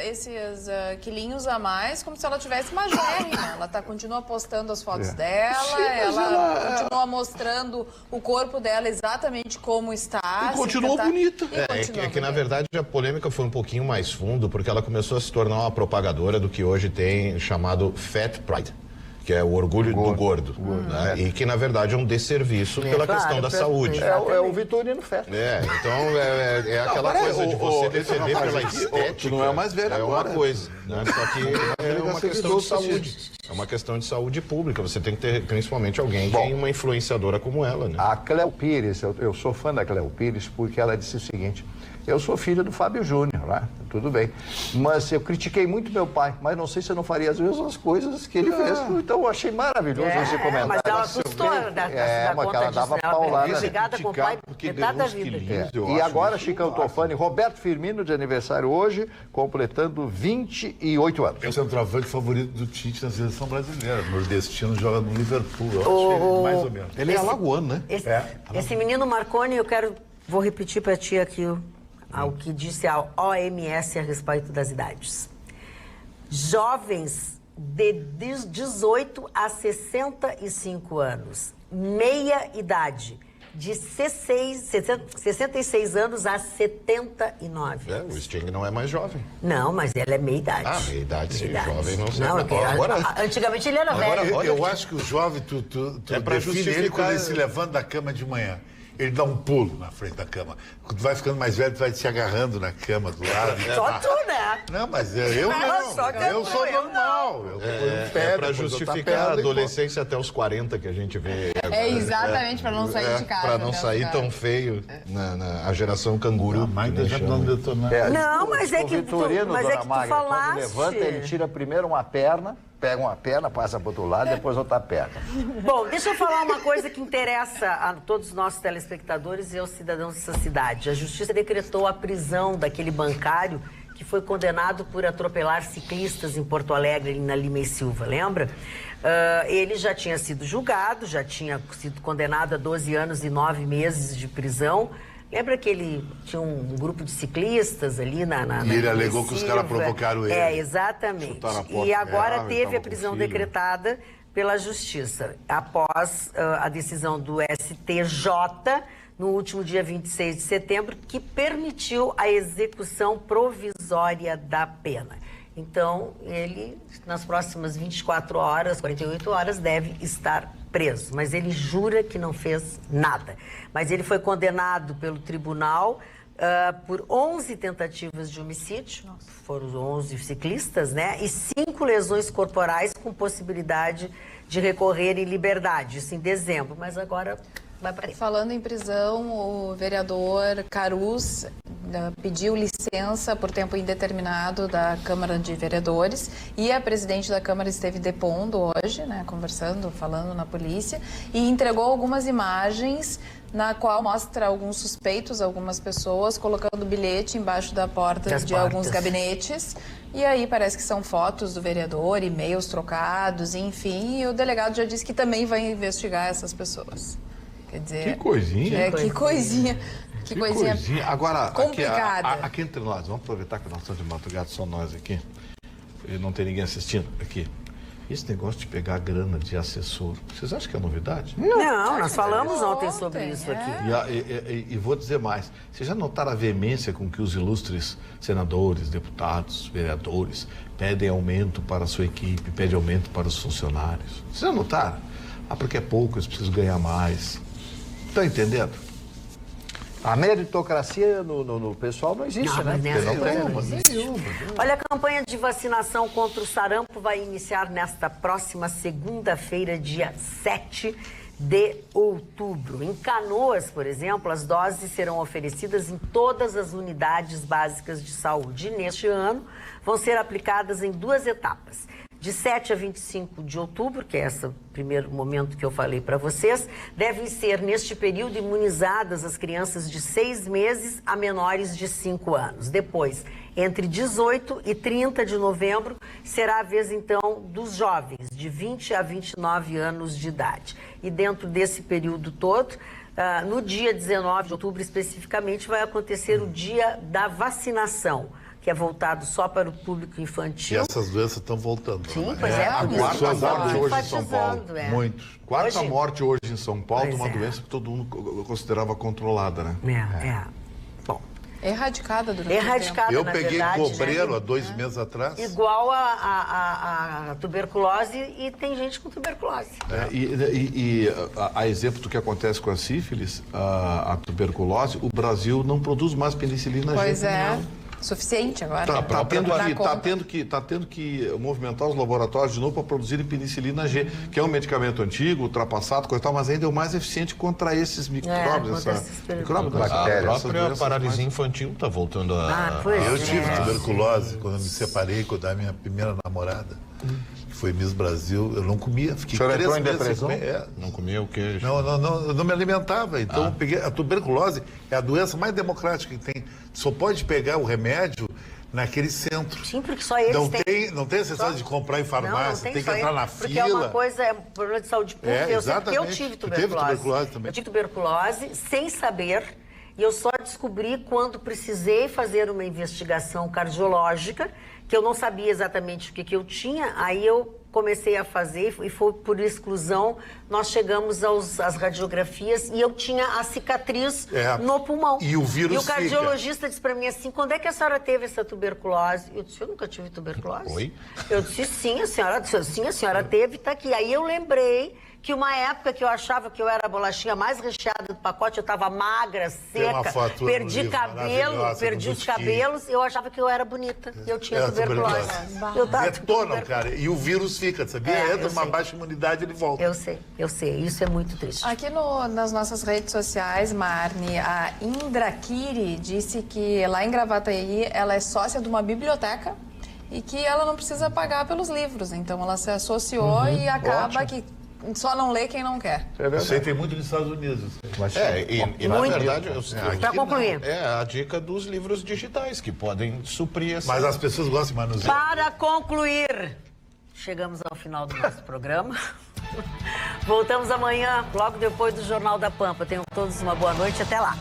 quilinhos a mais como se ela tivesse magérrima. Ela continua postando as fotos dela, Sim, ela continua mostrando o corpo dela exatamente como está. E continua bonita. É que, na verdade, a polêmica foi um pouquinho mais fundo, porque ela começou a se tornar uma propagadora do que hoje tem chamado Fat Pride, que é o orgulho do gordo, né? E que, na verdade, é um desserviço pela questão da saúde. É o Vitorino Fett. Então, é aquela coisa de você defender pela estética. Não é mais velho agora. Uma coisa, né? Só que é uma questão de saúde. É uma questão de saúde pública. Você tem que ter, principalmente, alguém que tem uma influenciadora como ela, né? A Cléo Pires, eu sou fã da Cléo Pires porque ela disse o seguinte: eu sou filho do Fábio Júnior, né? Tudo bem. Mas eu critiquei muito meu pai, mas não sei se eu não faria as mesmas coisas que ele fez. Então eu achei maravilhoso esse comentário. Mas ela custou da conta ela dava disso, paulada. Obrigada com o pai metade da vida. E agora, Chicão Tofani, Roberto Firmino de aniversário hoje, completando 28 anos. É o centroavante favorito do Tite na seleção brasileira. O nordestino joga no Liverpool. Eu acho ele mais ou menos. Ele é alagoano, né? Esse menino Marconi, vou repetir para ti aqui o que disse a OMS a respeito das idades. Jovens de 18 a 65 anos, meia idade, de 66 anos a 79 anos. O Sting não é mais jovem. Não, mas ela é meia idade. Meia idade, sim. Jovem não sei. Antigamente ele era velho. Eu acho que o jovem, tu define ele quando ele se levanta da cama de manhã. Ele dá um pulo na frente da cama. Quando tu vai ficando mais velho, tu vai te agarrando na cama do lado. Só tu, né? Não, mas eu não. Eu sou normal. É pra justificar a adolescência até os 40 que a gente vê. É exatamente, pra não sair de casa. Pra não sair tão feio a geração canguru. Não, mas é que tu falaste. Levanta, ele tira primeiro uma perna, pega uma perna, passa para outro lado, depois outra perna. Bom, deixa eu falar uma coisa que interessa a todos os nossos telespectadores e aos cidadãos dessa cidade. A Justiça decretou a prisão daquele bancário que foi condenado por atropelar ciclistas em Porto Alegre, ali na Lima e Silva, lembra? Ele já tinha sido julgado, já tinha sido condenado a 12 anos e 9 meses de prisão. Lembra que ele tinha um grupo de ciclistas ali na E ele alegou que os caras provocaram ele. Exatamente. Chutaram a porta E agora ferrava, teve tava a prisão com filho. decretada pela Justiça, após a decisão do STJ, no último dia 26 de setembro, que permitiu a execução provisória da pena. Então, ele, nas próximas 24 horas, 48 horas, deve estar preso. Mas ele jura que não fez nada. Mas ele foi condenado pelo tribunal por 11 tentativas de homicídio, foram 11 ciclistas, né? E 5 lesões corporais com possibilidade de recorrer em liberdade. Isso em dezembro, mas agora vai para ele. Falando em prisão, o vereador Carus pediu licença por tempo indeterminado da Câmara de Vereadores e a presidente da Câmara esteve depondo hoje, né, conversando, falando na polícia, e entregou algumas imagens na qual mostra alguns suspeitos, algumas pessoas colocando bilhete embaixo da porta de alguns gabinetes. E aí parece que são fotos do vereador, e-mails trocados, enfim, e o delegado já disse que também vai investigar essas pessoas. Quer dizer, Que coisinha. que coisinha. Que coisinha Agora, complicada. aqui entre nós, vamos aproveitar que nós estamos de madrugada, só nós aqui, e não tem ninguém assistindo aqui. Esse negócio de pegar grana de assessor, vocês acham que é novidade? Não, nós falamos ontem sobre isso aqui. E vou dizer mais, vocês já notaram a veemência com que os ilustres senadores, deputados, vereadores pedem aumento para a sua equipe, pedem aumento para os funcionários? Vocês já notaram? Porque é pouco, eles precisam ganhar mais. Estão entendendo? A meritocracia no pessoal não existe, Não, né? mas nenhuma. Olha, a campanha de vacinação contra o sarampo vai iniciar nesta próxima segunda-feira, dia 7 de outubro. Em Canoas, por exemplo, as doses serão oferecidas em todas as unidades básicas de saúde. E neste ano, vão ser aplicadas em 2 etapas. De 7 a 25 de outubro, que é esse primeiro momento que eu falei para vocês, devem ser, neste período, imunizadas as crianças de 6 meses a menores de 5 anos. Depois, entre 18 e 30 de novembro, será a vez, então, dos jovens, de 20 a 29 anos de idade. E dentro desse período todo, no dia 19 de outubro, especificamente, vai acontecer o dia da vacinação, que é voltado só para o público infantil. E essas doenças estão voltando. Sim, pois é. A quarta morte hoje em São Paulo. Muitos. Quarta morte hoje em São Paulo de uma Pois é. doença que todo mundo considerava controlada, né? Bom, Erradicada durante erradicada, Eu na peguei verdade, cobreiro né? há 2 meses atrás. Igual a tuberculose, e tem gente com tuberculose. A exemplo do que acontece com a sífilis, a tuberculose, o Brasil não produz mais penicilina G. Pois é. Suficiente agora. Tá tendo que movimentar os laboratórios de novo para produzirem penicilina G, que é um medicamento antigo, ultrapassado, coisa e tal, mas ainda é o mais eficiente contra esses micróbios, A própria paralisia infantil está voltando a... Eu tive tuberculose quando eu me separei da minha primeira namorada, que foi Miss Brasil. Eu não comia, fiquei 3 meses sem depressão? comer. Não comia o queijo. Eu não me alimentava. Então eu peguei. A tuberculose é a doença mais democrática que tem. Só pode pegar o remédio naquele centro. Sim, porque só eles têm. Não tem a necessidade de comprar em farmácia, não tem que só entrar eles, na porque fila. é uma coisa, é um problema de saúde pública. Eu sei porque eu tive Tu teve tuberculose também? Eu tive tuberculose sem saber, e eu só descobri quando precisei fazer uma investigação cardiológica, que eu não sabia exatamente o que eu tinha, aí eu comecei a fazer, e foi por exclusão, nós chegamos às radiografias, e eu tinha a cicatriz no pulmão. E o vírus E o cardiologista disse para mim assim, quando é que a senhora teve essa tuberculose? Eu disse, eu nunca tive tuberculose. Oi? Eu disse, sim, a senhora teve, tá aqui. Aí eu lembrei que uma época que eu achava que eu era a bolachinha mais recheada do pacote, eu estava magra, seca, perdi cabelo, perdi os cabelos, eu achava que eu era bonita. E eu tinha tuberculose. Detonam, cara. E o vírus fica, sabia? Entra uma baixa imunidade, ele volta. Eu sei. Isso é muito triste. Aqui nas nossas redes sociais, Marne, a Indra Kiri disse que lá em Gravataí ela é sócia de uma biblioteca e que ela não precisa pagar pelos livros. Então ela se associou e acaba que só não lê quem não quer. Isso aí tem muito nos Estados Unidos. Na verdade, Para concluir. É a dica dos livros digitais, que podem suprir essa... Mas as pessoas gostam de manusear. Para concluir, chegamos ao final do nosso programa. Voltamos amanhã, logo depois do Jornal da Pampa. Tenham todos uma boa noite. Até lá.